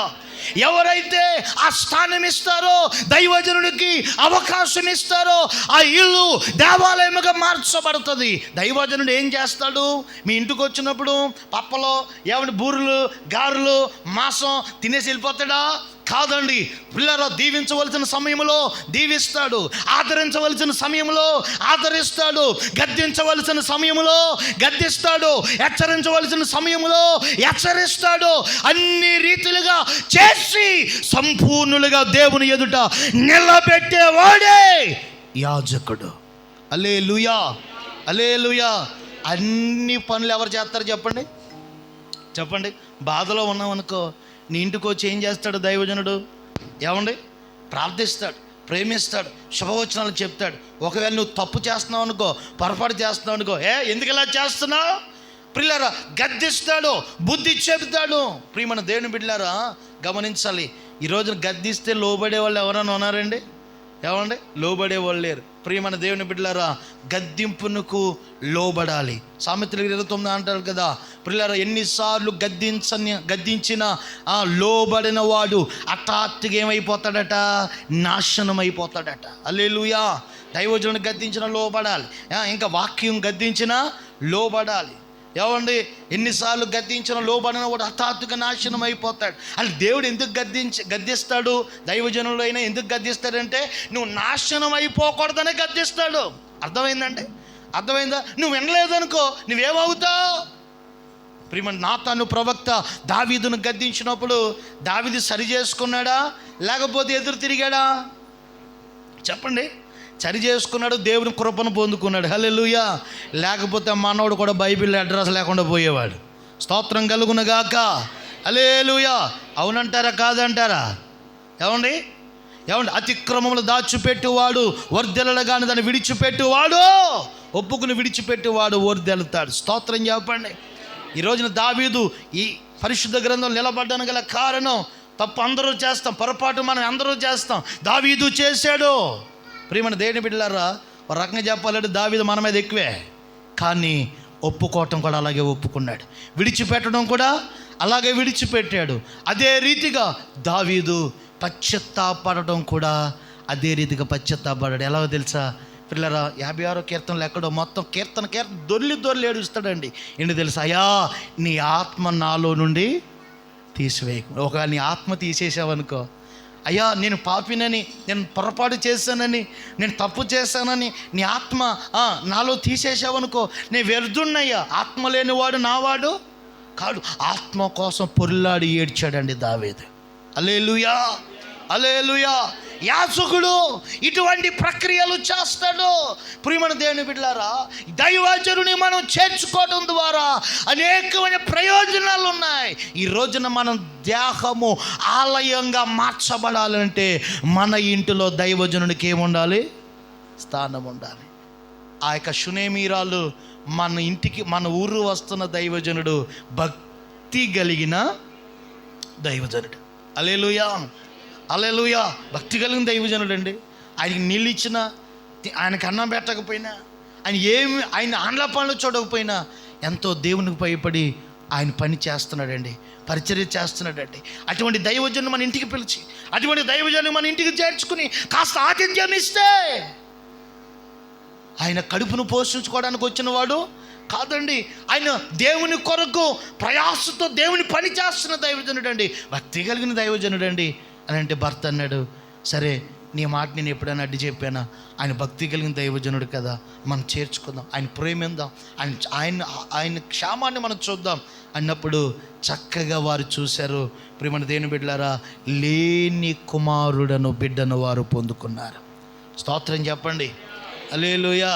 ఎవరైతే ఆ స్థానం ఇస్తారో, దైవజనుడికి అవకాశం ఇస్తారో, ఆ ఇల్లు దేవాలయముగా మార్చబడుతుంది. దైవజనుడు ఏం చేస్తాడు? మీ ఇంటికి వచ్చినప్పుడు పప్పలో ఏమంటే బూరులు, గారెలు, మాంసం తినేసి వెళ్ళిపోతాడా? కాదండి. పిల్లలు దీవించవలసిన సమయంలో దీవిస్తాడు, ఆదరించవలసిన సమయంలో ఆదరిస్తాడు, గద్దించవలసిన సమయంలో గద్దిస్తాడు, హెచ్చరించవలసిన సమయంలో హెచ్చరిస్తాడు. అన్ని రీతిలుగా చేసి సంపూర్ణులుగా దేవుని ఎదుట నిలబెట్టేవాడే యాజకుడు. హల్లెలూయా, హల్లెలూయా. అన్ని పనులు ఎవరు చేస్తారు చెప్పండి? చెప్పండి. బాధలో ఉన్నామనుకో, నీ ఇంటికి వచ్చి ఏం చేస్తాడు దైవజనుడు? ఏమండి? ప్రార్థిస్తాడు, ప్రేమిస్తాడు, శుభవచనాలు చెప్తాడు. ఒకవేళ నువ్వు తప్పు చేస్తున్నావు అనుకో, పొరపాటు చేస్తున్నావు అనుకో, ఎందుకు ఇలా చేస్తున్నావు ప్రియులారా గద్దిస్తాడు, బుద్ధి చెబుతాడు. ప్రియమైన దేవుని బిడ్డలారా గమనించాలి, ఈ రోజున గద్దిస్తే లోబడే వాళ్ళు ఎవరైనా ఉన్నారండి? ఏమండి? లోబడే వాళ్ళు లేరు. ప్రియమైన దేవుని బిడ్డలారా గద్దింపునకు లోబడాలి. సామెతలు 29 అంటారు కదా, ప్రియులారా ఎన్నిసార్లు గద్దించిన లోబడిన వాడు హఠాత్తుగా ఏమైపోతాడట? నాశనం అయిపోతాడట. హల్లెలూయా. దైవజనుని గద్దించిన లోబడాలి, ఇంకా వాక్యం గద్దించిన లోబడాలి. ఏమండి? ఎన్నిసార్లు గద్దించిన లోబడిన వాడు హఠాత్తుగా నాశనం అయిపోతాడు. అది దేవుడు ఎందుకు గద్దిస్తాడు? దైవజనులు అయినా ఎందుకు గద్దిస్తాడంటే నువ్వు నాశనం అయిపోకూడదనే గద్దిస్తాడు. అర్థమైందండి? అర్థమైందా? నువ్వు వినలేదనుకో నువ్వేమవుతావు? ప్రియమైన నాతాను ప్రవక్త దావీదును గద్దించినప్పుడు దావీదు సరి చేసుకున్నాడా లేకపోతే ఎదురు తిరిగాడా? చెప్పండి. సరి చేసుకున్నాడు, దేవుని కృపను పొందుకున్నాడు. హల్లెలూయా. లేకపోతే మనోడు కూడా బైబిల్ అడ్రస్ లేకుండా పోయేవాడు. స్తోత్రం కలుగునగాక. హల్లెలూయా. అవునంటారా కాదంటారా? ఏమండి? అతిక్రమములు దాచిపెట్టువాడు వర్ధెలడు కానీ దాన్ని విడిచిపెట్టువాడు, ఒప్పుకుని విడిచిపెట్టువాడు వర్ధెలుతాడు. స్తోత్రం చెప్పండి. ఈ రోజున దావీదు ఈ పరిశుద్ధ గ్రంథం నిలబడ్డానికి గల కారణం, తప్పు అందరూ చేస్తాం, పొరపాటు మనం అందరూ చేస్తాం, దావీదు చేశాడు. ప్రియమైన దేవుని బిడ్డలారా ఒక రకంగా చెప్పాలంటే దావీదు మన మీద ఎక్కువే, కానీ ఒప్పుకోవటం కూడా అలాగే ఒప్పుకున్నాడు, విడిచిపెట్టడం కూడా అలాగే విడిచిపెట్టాడు. అదే రీతిగా దావీదు పశ్చాత్తాపడటం కూడా అదే రీతిగా పశ్చాత్తాపడ్డాడు. ఎలాగో తెలుసా పిల్లరా? 56వ కీర్తనలో ఎక్కడో మొత్తం కీర్తన దొర్లి ఏడుస్తాడండి. ఏంటి తెలుసా? అయ్యా నీ ఆత్మ నాలో నుండి తీసివేయకు. ఒకవేళ నీ ఆత్మ తీసేసావనుకో, అయ్యా నేను పాపినని, నేను పొరపాటు చేశానని, నేను తప్పు చేశానని నీ ఆత్మ నాలో తీసేసావనుకో, నేను వ్యర్థున్నయ్యా. ఆత్మ లేనివాడు నావాడు కాడు. ఆత్మ కోసం పొర్లాడి ఏడ్చాడండి దావీదు. హల్లెలూయా. హల్లెలూయా. యాజకుడు ఇటువంటి ప్రక్రియలు చేస్తాడు. ప్రియమైన దేవుని బిడ్డలారా దైవజనుని మనం చేర్చుకోవడం ద్వారా అనేకమైన ప్రయోజనాలు ఉన్నాయి. ఈ రోజున మనం దేహము ఆలయంగా మార్చబడాలంటే మన ఇంటిలో దైవజనునికి ఏముండాలి? స్థానం ఉండాలి. ఆ యొక్క షునేమీరాలు మన ఇంటికి, మన ఊరు వస్తున్న దైవజనుడు భక్తి కలిగిన దైవజనుడు. హల్లెలూయా. హల్లెలూయా. భక్తి కలిగిన దైవజనుడు అండి. ఆయనకి నీళ్ళు ఇచ్చినా, ఆయనకు అన్నం పెట్టకపోయినా, ఆయన ఆండ్ల పనులు చూడకపోయినా ఎంతో దేవునికి భయపడి ఆయన పని చేస్తున్నాడండి, పరిచర్య చేస్తున్నాడండి. అటువంటి దైవజనుని మన ఇంటికి పిలిచి, అటువంటి దైవజనుని మన ఇంటికి చేర్చుకుని కాస్త ఆతిథ్యం ఇస్తే ఆయన కడుపును పోషించుకోవడానికి వచ్చిన వాడు కాదండి. ఆయన దేవుని కొరకు ప్రయాసతో దేవుని పని చేస్తున్న దైవజనుడు అండి, భక్తి కలిగిన దైవజనుడు అండి. అని అంటే భర్త అన్నాడు, సరే నీ మాట నేను ఎప్పుడైనా అడ్డు చెప్పానా? ఆయన భక్తి కలిగిన దైవజనుడు కదా, మనం చేర్చుకుందాం, ఆయన ప్రేమిందాం, ఆయన క్షేమాన్ని మనం చూద్దాం అన్నప్పుడు చక్కగా వారు చూశారు. ప్రియమైన దేవుని బిడ్డలారా లేని కుమారుడను బిడ్డను వారు పొందుకున్నారు. స్తోత్రం చెప్పండి. హల్లెలూయా.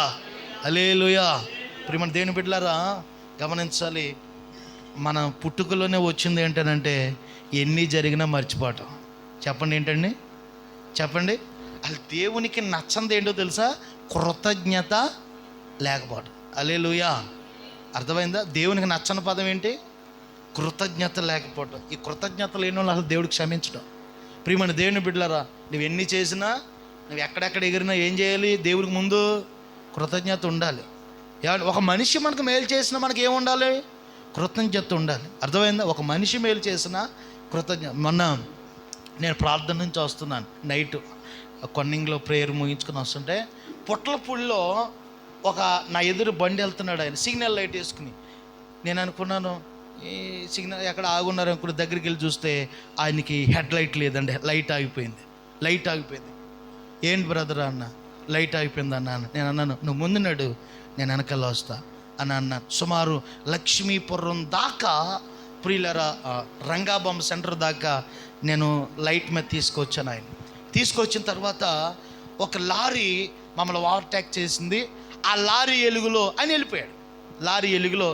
హల్లెలూయా. ప్రియమైన దేవుని బిడ్డలారా గమనించాలి, మన పుట్టుకలోనే వచ్చింది ఏంటనంటే ఎన్ని జరిగినా మర్చిపోవటం. చెప్పండి ఏంటండి? చెప్పండి. అది దేవునికి నచ్చంది ఏంటో తెలుసా? కృతజ్ఞత లేకపోవడం. హల్లెలూయా. అర్థమైందా? దేవునికి నచ్చని పదం ఏంటి? కృతజ్ఞత లేకపోవడం. ఈ కృతజ్ఞత లేని వాళ్ళు అసలు దేవుడికి క్షమించడం. ప్రియమైన దేవుని బిడ్డలారా నువ్వు ఎన్ని చేసినా, నువ్వు ఎక్కడెక్కడ ఎగిరినా ఏం చేయాలి? దేవుడికి ముందు కృతజ్ఞత ఉండాలి. ఒక మనిషి మనకు మేలు చేసినా మనకి ఏముండాలి? కృతజ్ఞత ఉండాలి. అర్థమైందా? ఒక మనిషి మేలు చేసినా కృతజ్ఞత. మొన్న నేను ప్రార్థన నుంచి వస్తున్నాను, నైట్ కొన్నింగ్లో ప్రేయర్ ముగించుకొని వస్తుంటే పొట్లపూడిలో నా ఎదురు బండి వెళ్తున్నాడు. ఆయన సిగ్నల్ లైట్ వేసుకుని. నేను అనుకున్నాను ఈ సిగ్నల్ ఎక్కడ ఆగున్నారు అనుకుని దగ్గరికి వెళ్ళి చూస్తే ఆయనకి హెడ్ లైట్ లేదండి, లైట్ ఆగిపోయింది. ఏంటి బ్రదర్ అన్న? లైట్ అయిపోయింది అన్నాను. నేను అన్నాను నువ్వు ముందు నడు, నేను వెనకాల వస్తా అని అన్నాను. సుమారు లక్ష్మీపురం దాకా ప్రియులరా రంగాబొమ్మ సెంటర్ దాకా నేను లైట్ మీద తీసుకొచ్చాను. ఆయన తీసుకొచ్చిన తర్వాత ఒక లారీ మమ్మల్ని ఓవర్టేక్ చేసింది. ఆ లారీ ఎలుగులో ఆయన వెళ్ళిపోయాడు. లారీ ఎలుగులో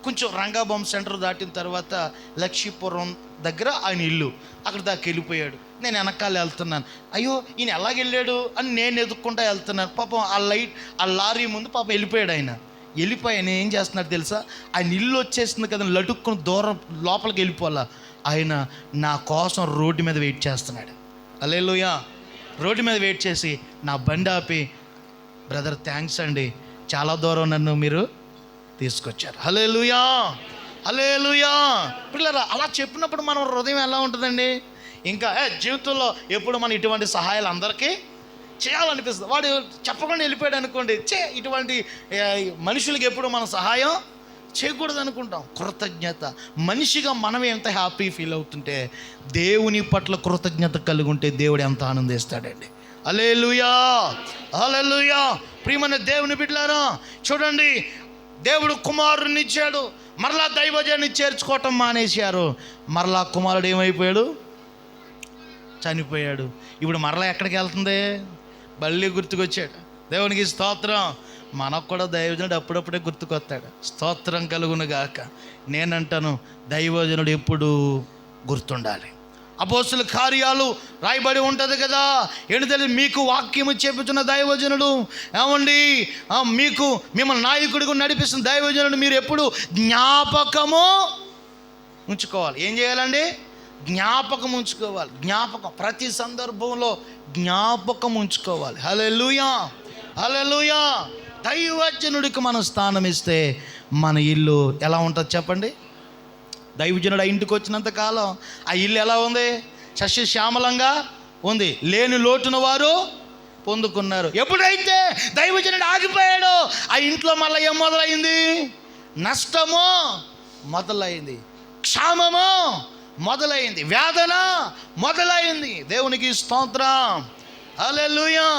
కొంచెం రంగాబొమ్మ సెంటర్ దాటిన తర్వాత లక్ష్మీపురం దగ్గర ఆయన ఇల్లు, అక్కడ దాకా వెళ్ళిపోయాడు. నేను వెనకాల వెళ్తున్నాను. అయ్యో ఈయన ఎలాగెళ్ళాడు అని నేను ఎదుక్కుంటా వెళ్తున్నాను. పాపం ఆ లారీ ముందు పాపం వెళ్ళిపోయాడు. ఆయన వెళ్ళిపోయి ఆయన ఏం చేస్తున్నాడు తెలుసా? ఆయన ఇల్లు వచ్చేసింది కదా, లటుక్కుని దూరం లోపలికి వెళ్ళిపోవాలా. ఆయన నా కోసం రోడ్డు మీద వెయిట్ చేస్తున్నాడు. హల్లెలూయా. రోడ్డు మీద వెయిట్ చేసి నా బండి ఆపి, బ్రదర్ థ్యాంక్స్ అండి, చాలా దూరం నన్ను మీరు తీసుకొచ్చారు. హల్లెలూయా, హల్లెలూయా. పిల్లరా, అలా చెప్పినప్పుడు మన హృదయం ఎలా ఉంటుందండి? ఇంకా జీవితంలో ఎప్పుడు మనం ఇటువంటి సహాయాలు అందరికీ చేయాలనిపిస్తుంది. వాడు చెప్పకుండా వెళ్ళిపోయాడు అనుకోండి, ఇటువంటి మనుషులకి ఎప్పుడు మనం సహాయం చేయకూడదు అనుకుంటాం. కృతజ్ఞత, మనిషిగా మనం ఎంత హ్యాపీ ఫీల్ అవుతుంటే దేవుని పట్ల కృతజ్ఞత కలిగి ఉంటే దేవుడు ఎంత ఆనందిస్తాడండి. హల్లెలూయా, హల్లెలూయా. ప్రియమైన దేవుని బిడ్డలారా, చూడండి, దేవుడు కుమారుని ఇచ్చాడు, మరలా దైవజాన్ని చేర్చుకోవటం మానేశారు. మరలా కుమారుడు ఏమైపోయాడు? చనిపోయాడు. ఇప్పుడు మరలా ఎక్కడికి వెళ్తుంది? మళ్ళీ గుర్తుకొచ్చాడు. దేవునికి స్తోత్రం. మనకు కూడా దైవజనుడు అప్పుడప్పుడే గుర్తుకొస్తాడు. స్తోత్రం కలుగును గాక. నేనంటాను, దైవజనుడు ఎప్పుడు గుర్తుండాలి. అపోస్తుల కార్యాలు రాయబడి ఉంటుంది కదా, ఏంటి తెలియదు, మీకు వాక్యము చెప్పుతున్న దైవజనుడు, ఏమండి మీకు మిమ్మల్ని నాయకుడిగా నడిపిస్తున్న దైవజనుడు మీరు ఎప్పుడు జ్ఞాపకము ఉంచుకోవాలి. ఏం చేయాలండి? జ్ఞాపకం ఉంచుకోవాలి. జ్ఞాపకం, ప్రతి సందర్భంలో జ్ఞాపకం ఉంచుకోవాలి. హల్లెలూయా, హల్లెలూయా. దైవజనుడికి మనం స్థానం ఇస్తే మన ఇల్లు ఎలా ఉంటుంది చెప్పండి? దైవజనుడు ఆ ఇంటికి వచ్చినంత కాలం ఆ ఇల్లు ఎలా ఉంది? సస్యశ్యామలంగా ఉంది. లేని లోటున వారు పొందుకున్నారు. ఎప్పుడైతే దైవజనుడు ఆగిపోయాడో ఆ ఇంట్లో మళ్ళీ ఏం మొదలైంది? నష్టము మొదలైంది, క్షామము మొదలైంది, వేదన మొదలైంది. దేవునికి స్తోత్రం, హల్లెలూయా.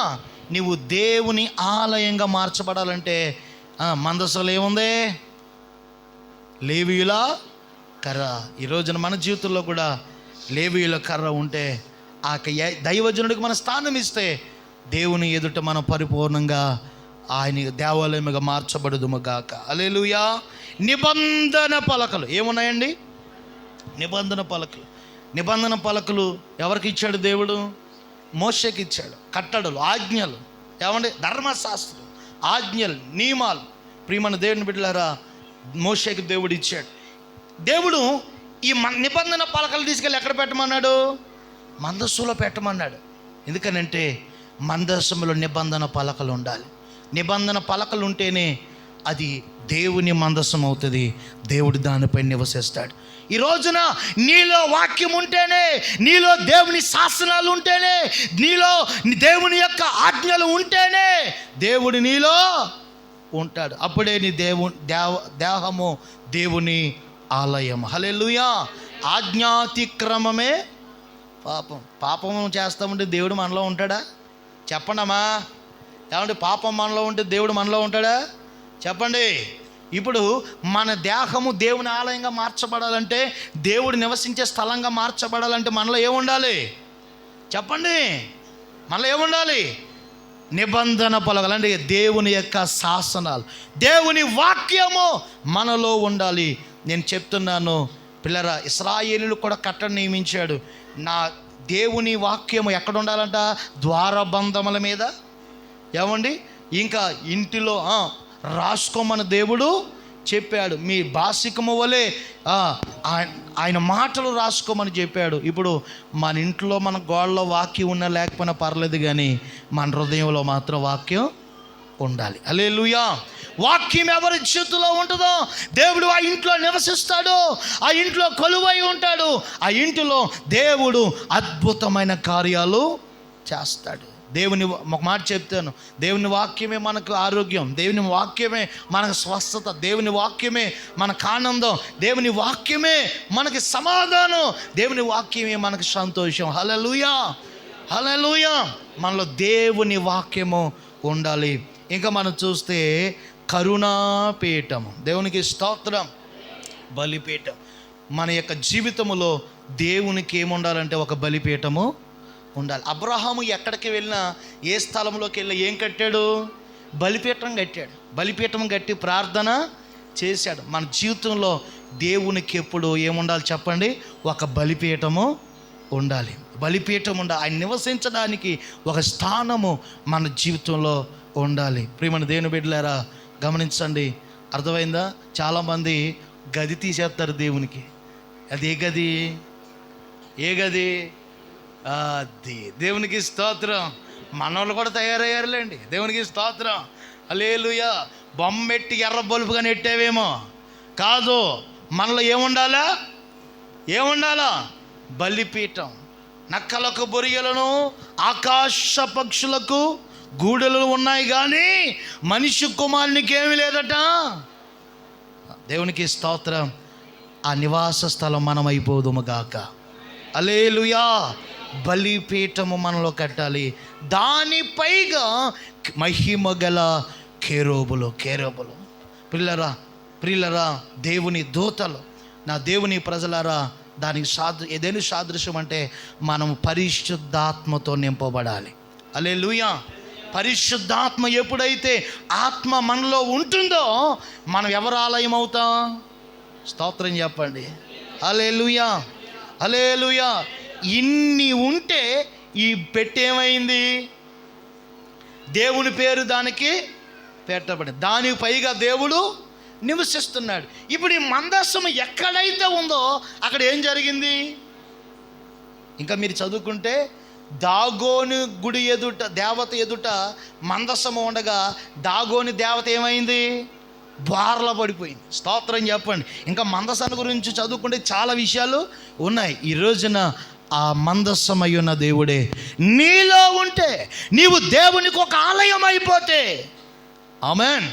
నీవు దేవుని ఆలయంగా మార్చబడాలంటే మందసంలో ఏముంది? లేవీయుల కర్ర. ఈ రోజున మన జీవితంలో కూడా లేవీయుల కర్ర ఉంటే ఆ దైవజనుడికి మన స్థానం ఇస్తే దేవుని ఎదుట మనం పరిపూర్ణంగా ఆయన దేవాలయముగా మార్చబడుదుముగాక. హల్లెలూయా. నిబంధన పలకలు ఏమున్నాయండి? నిబంధన పలకలు. నిబంధన పలకలు ఎవరికి ఇచ్చాడు దేవుడు? మోషేకి ఇచ్చాడు. కట్టడలు, ఆజ్ఞలు, ఏమండి, ధర్మశాస్త్రం, ఆజ్ఞలు, నియమాలు. ప్రియమైన దేవుని బిడ్డలారా, మోషేకి దేవుడు ఇచ్చాడు. దేవుడు ఈ నిబంధన పలకలు తీసుకెళ్ళి ఎక్కడ పెట్టమన్నాడు? మందస్సులో పెట్టమన్నాడు. ఎందుకనంటే మందస్సులో నిబంధన పలకలు ఉండాలి. నిబంధన పలకలు ఉంటేనే అది దేవుని మందస్సం అవుతుంది. దేవుడు దానిపై నివసిస్తాడు. ఈ రోజున నీలో వాక్యం ఉంటేనే, నీలో దేవుని శాసనాలు ఉంటేనే, నీలో దేవుని యొక్క ఆజ్ఞలు ఉంటేనే దేవుడు నీలో ఉంటాడు. అప్పుడే నీ దేహము దేవుని ఆలయం. హల్లెలూయా. ఆజ్ఞాతిక్రమమే పాపం. పాపం చేస్తామంటే దేవుడు మనలో ఉంటాడా? చెప్పండమ్మా. ఏమంటే పాపం మనలో ఉంటే దేవుడు మనలో ఉంటాడా? చెప్పండి. ఇప్పుడు మన దేహము దేవుని ఆలయంగా మార్చబడాలంటే, దేవుడు నివసించే స్థలంగా మార్చబడాలంటే మనలో ఏముండాలి? చెప్పండి. మనలో ఏముండాలి? నిబంధన పలకలు, అంటే దేవుని యొక్క శాసనాలు, దేవుని వాక్యము మనలో ఉండాలి. నేను చెప్తున్నాను పిల్లరా, ఇశ్రాయేలీయులు కూడా కట్టడి నియమించాడు. నా దేవుని వాక్యము ఎక్కడ ఉండాలంట? ద్వారబంధముల మీద, ఏమండి, ఇంకా ఇంటిలో రాసుకోమని దేవుడు చెప్పాడు. మీ భాషికము వలె ఆయన మాటలు రాసుకోమని చెప్పాడు. ఇప్పుడు మన ఇంట్లో మన గోడలో వాక్యం ఉన్నా లేకపోయినా పర్లేదు, కానీ మన హృదయంలో మాత్రం వాక్యం ఉండాలి. హల్లెలూయా. వాక్యం ఎవరి చేతిలో ఉంటుందో దేవుడు ఆ ఇంట్లో నివసిస్తాడు, ఆ ఇంట్లో కొలువై ఉంటాడు, ఆ ఇంటిలో దేవుడు అద్భుతమైన కార్యాలు చేస్తాడు. దేవుని ఒక మాట చెప్తాను, దేవుని వాక్యమే మనకు ఆరోగ్యం, దేవుని వాక్యమే మనకు స్వస్థత, దేవుని వాక్యమే మనకు ఆనందం, దేవుని వాక్యమే మనకి సమాధానం, దేవుని వాక్యమే మనకు సంతోషం. హల్లెలూయా, హల్లెలూయా. మనలో దేవుని వాక్యము ఉండాలి. ఇంకా మనం చూస్తే కరుణాపీఠము, దేవునికి స్తోత్రం, బలిపీఠం. మన యొక్క జీవితంలో దేవునికి ఏముండాలంటే ఒక బలిపీఠము ఉండాలి. అబ్రహాము ఎక్కడికి వెళ్ళినా, ఏ స్థలంలోకి వెళ్ళినా ఏం కట్టాడు? బలిపీఠం కట్టాడు. బలిపీఠం కట్టి ప్రార్థన చేశాడు. మన జీవితంలో దేవునికి ఎప్పుడు ఏముండాలి చెప్పండి? ఒక బలిపీఠము ఉండాలి. బలిపీఠం ఉండాలి. ఆయన నివసించడానికి ఒక స్థానము మన జీవితంలో ఉండాలి. ప్రియమైన దేవుని బిడ్డలారా, గమనించండి, అర్థమైందా? చాలామంది గది తీసేస్తారు దేవునికి. అది ఏ గది అది దేవునికి స్తోత్రం. మనోళ్ళు కూడా తయారయ్యారులేండి, దేవునికి స్తోత్రం. హల్లెలూయా. బొమ్మెట్టి ఎర్ర బల్బుగా నెట్టేవేమో కాదు, మనలో ఏముండాలా? బలిపీఠం. నక్కలకు బొరియలను, ఆకాశ పక్షులకు గూడెలు ఉన్నాయి, కానీ మనిషి కుమారునికి ఏమీ లేదట. దేవునికి స్తోత్రం. ఆ నివాస స్థలం మనం అయిపోదుము గాక. హల్లెలూయా. బలిపీఠము మనలో కట్టాలి. దానిపైగా మహిమ గల కేరూబులు. ప్రియులరా, దేవుని దూతలు, నా దేవుని ప్రజలారా, దానికి ఏదైనా సాదృశ్యం అంటే మనం పరిశుద్ధాత్మతో నింపబడాలి. హల్లెలూయా. పరిశుద్ధాత్మ ఎప్పుడైతే ఆత్మ మనలో ఉంటుందో మనం ఎవరు ఆలయం అవుతాం? స్తోత్రం చెప్పండి. హల్లెలూయా. ఇన్ని ఉంటే ఈ పెట్టేమైంది? దేవుని పేరు దానికి పెట్టబడి, దానికి పైగా దేవుడు నివసిస్తున్నాడు. ఇప్పుడు ఈ మందస్సం ఎక్కడైతే ఉందో అక్కడ ఏం జరిగింది? ఇంకా మీరు చదువుకుంటే, దాగోని గుడి ఎదుట, దేవత ఎదుట మందస్సము ఉండగా దాగోని దేవత ఏమైంది? బార్లో పడిపోయింది. స్తోత్రం చెప్పండి. ఇంకా మందస్సాన్ని గురించి చదువుకుంటే చాలా విషయాలు ఉన్నాయి. ఈ రోజున ఆ మందస్సమై ఉన్న దేవుడే నీలో ఉంటే, నీవు దేవునికి ఒక ఆలయం అయిపోతే, ఆమేన్,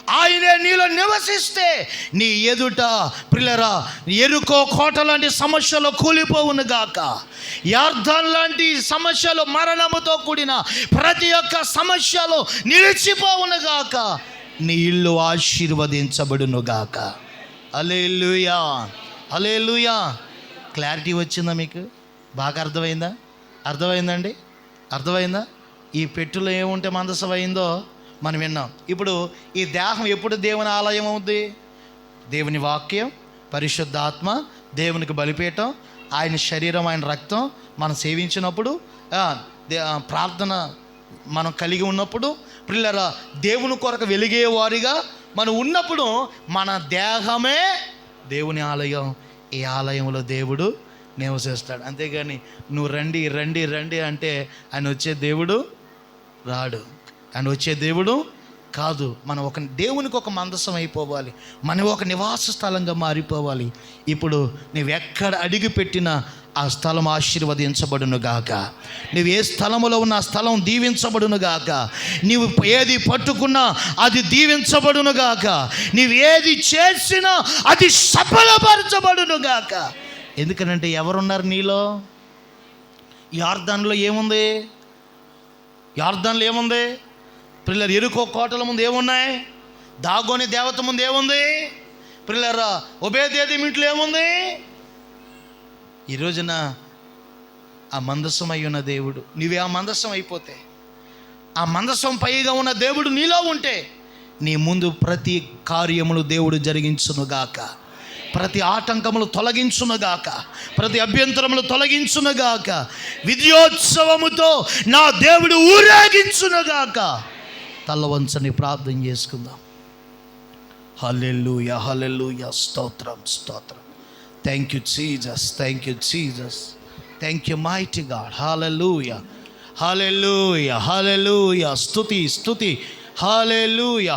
ఆయనే నీలో నివసిస్తే నీ ఎదుట ప్రియులరా ఎరుకో కోట లాంటి సమస్యలు కూలిపోవును గాక. యార్దాన్ లాంటి సమస్యలు, మరణముతో కూడిన ప్రతి ఒక్క సమస్యలు నిలిచిపోవును గాక. నీ ఇల్లు ఆశీర్వదించబడును గాక. హల్లెలూయా. క్లారిటీ వచ్చిందా మీకు? బాగా అర్థమైందండి? ఈ పెట్టులో ఏముంటే మందసం అయిందో మనం విన్నాం. ఇప్పుడు ఈ దేహం ఎప్పుడు దేవుని ఆలయం అవుద్ది? దేవుని వాక్యం, పరిశుద్ధాత్మ, దేవునికి బలిపీఠం, ఆయన శరీరం, ఆయన రక్తం మనం సేవించినప్పుడు, ప్రార్థన మనం కలిగి ఉన్నప్పుడు, ప్రియులారా దేవుని కొరకు వెలిగేవారిగా మనం ఉన్నప్పుడు మన దేహమే దేవుని ఆలయం. ఈ ఆలయంలో దేవుడు నివసిస్తాడు. అంతేగాని నువ్వు రండి అంటే ఆయన వచ్చే దేవుడు రాడు, ఆయన వచ్చే దేవుడు కాదు. మనం ఒక దేవునికి ఒక మందసం అయిపోవాలి, మనం ఒక నివాస స్థలంగా మారిపోవాలి. ఇప్పుడు నువ్వెక్కడ అడిగి పెట్టినా ఆ స్థలం ఆశీర్వదించబడును గాక. నువ్వు ఏ స్థలములో ఉన్న ఆ స్థలం దీవించబడును గాక. నీవు ఏది పట్టుకున్నా అది దీవించబడును గాక. నీవు ఏది చేసినా అది సఫలపరచబడును గాక. ఎందుకనంటే ఎవరున్నారు నీలో? యార్దాన్లో ఏముంది? పిల్లలు ఎరుకో కోటల ముందు ఏమున్నాయి? దాగోని దేవత ముందు ఏముంది? పిల్లరా ఒబేదేదోము ఇంట్లో ఏముంది? ఈ రోజున ఆ మందసం అయి ఉన్న దేవుడు, నీవే ఆ మందసం అయిపోతే, ఆ మందసం పైగా ఉన్న దేవుడు నీలో ఉంటే, నీ ముందు ప్రతి కార్యములు దేవుడు జరిగించునుగాక. ప్రతి ఆటంకములు తొలగించునుగాక. ప్రతి అభ్యంతరములు తొలగించునుగాక. విజయోత్సవముతో నా దేవుడు ఊరేగించునుగాక. తల వంచని ప్రార్థన చేసుకుందాం. హల్లెలూయా. స్తోత్రం. Thank you Jesus. Thank you mighty God. Hallelujah. స్తుతి. హల్లెలూయా.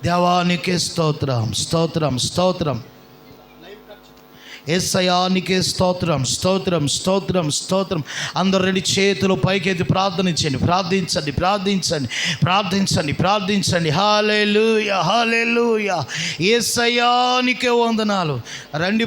దేవానికే స్తోత్రం. యేసయ్యానికే స్తోత్రం. అందరూ రెండు చేతులు పైకెత్తి ప్రార్థించండి. హల్లెలూయా. యేసయ్యానికే వందనాలు. రండి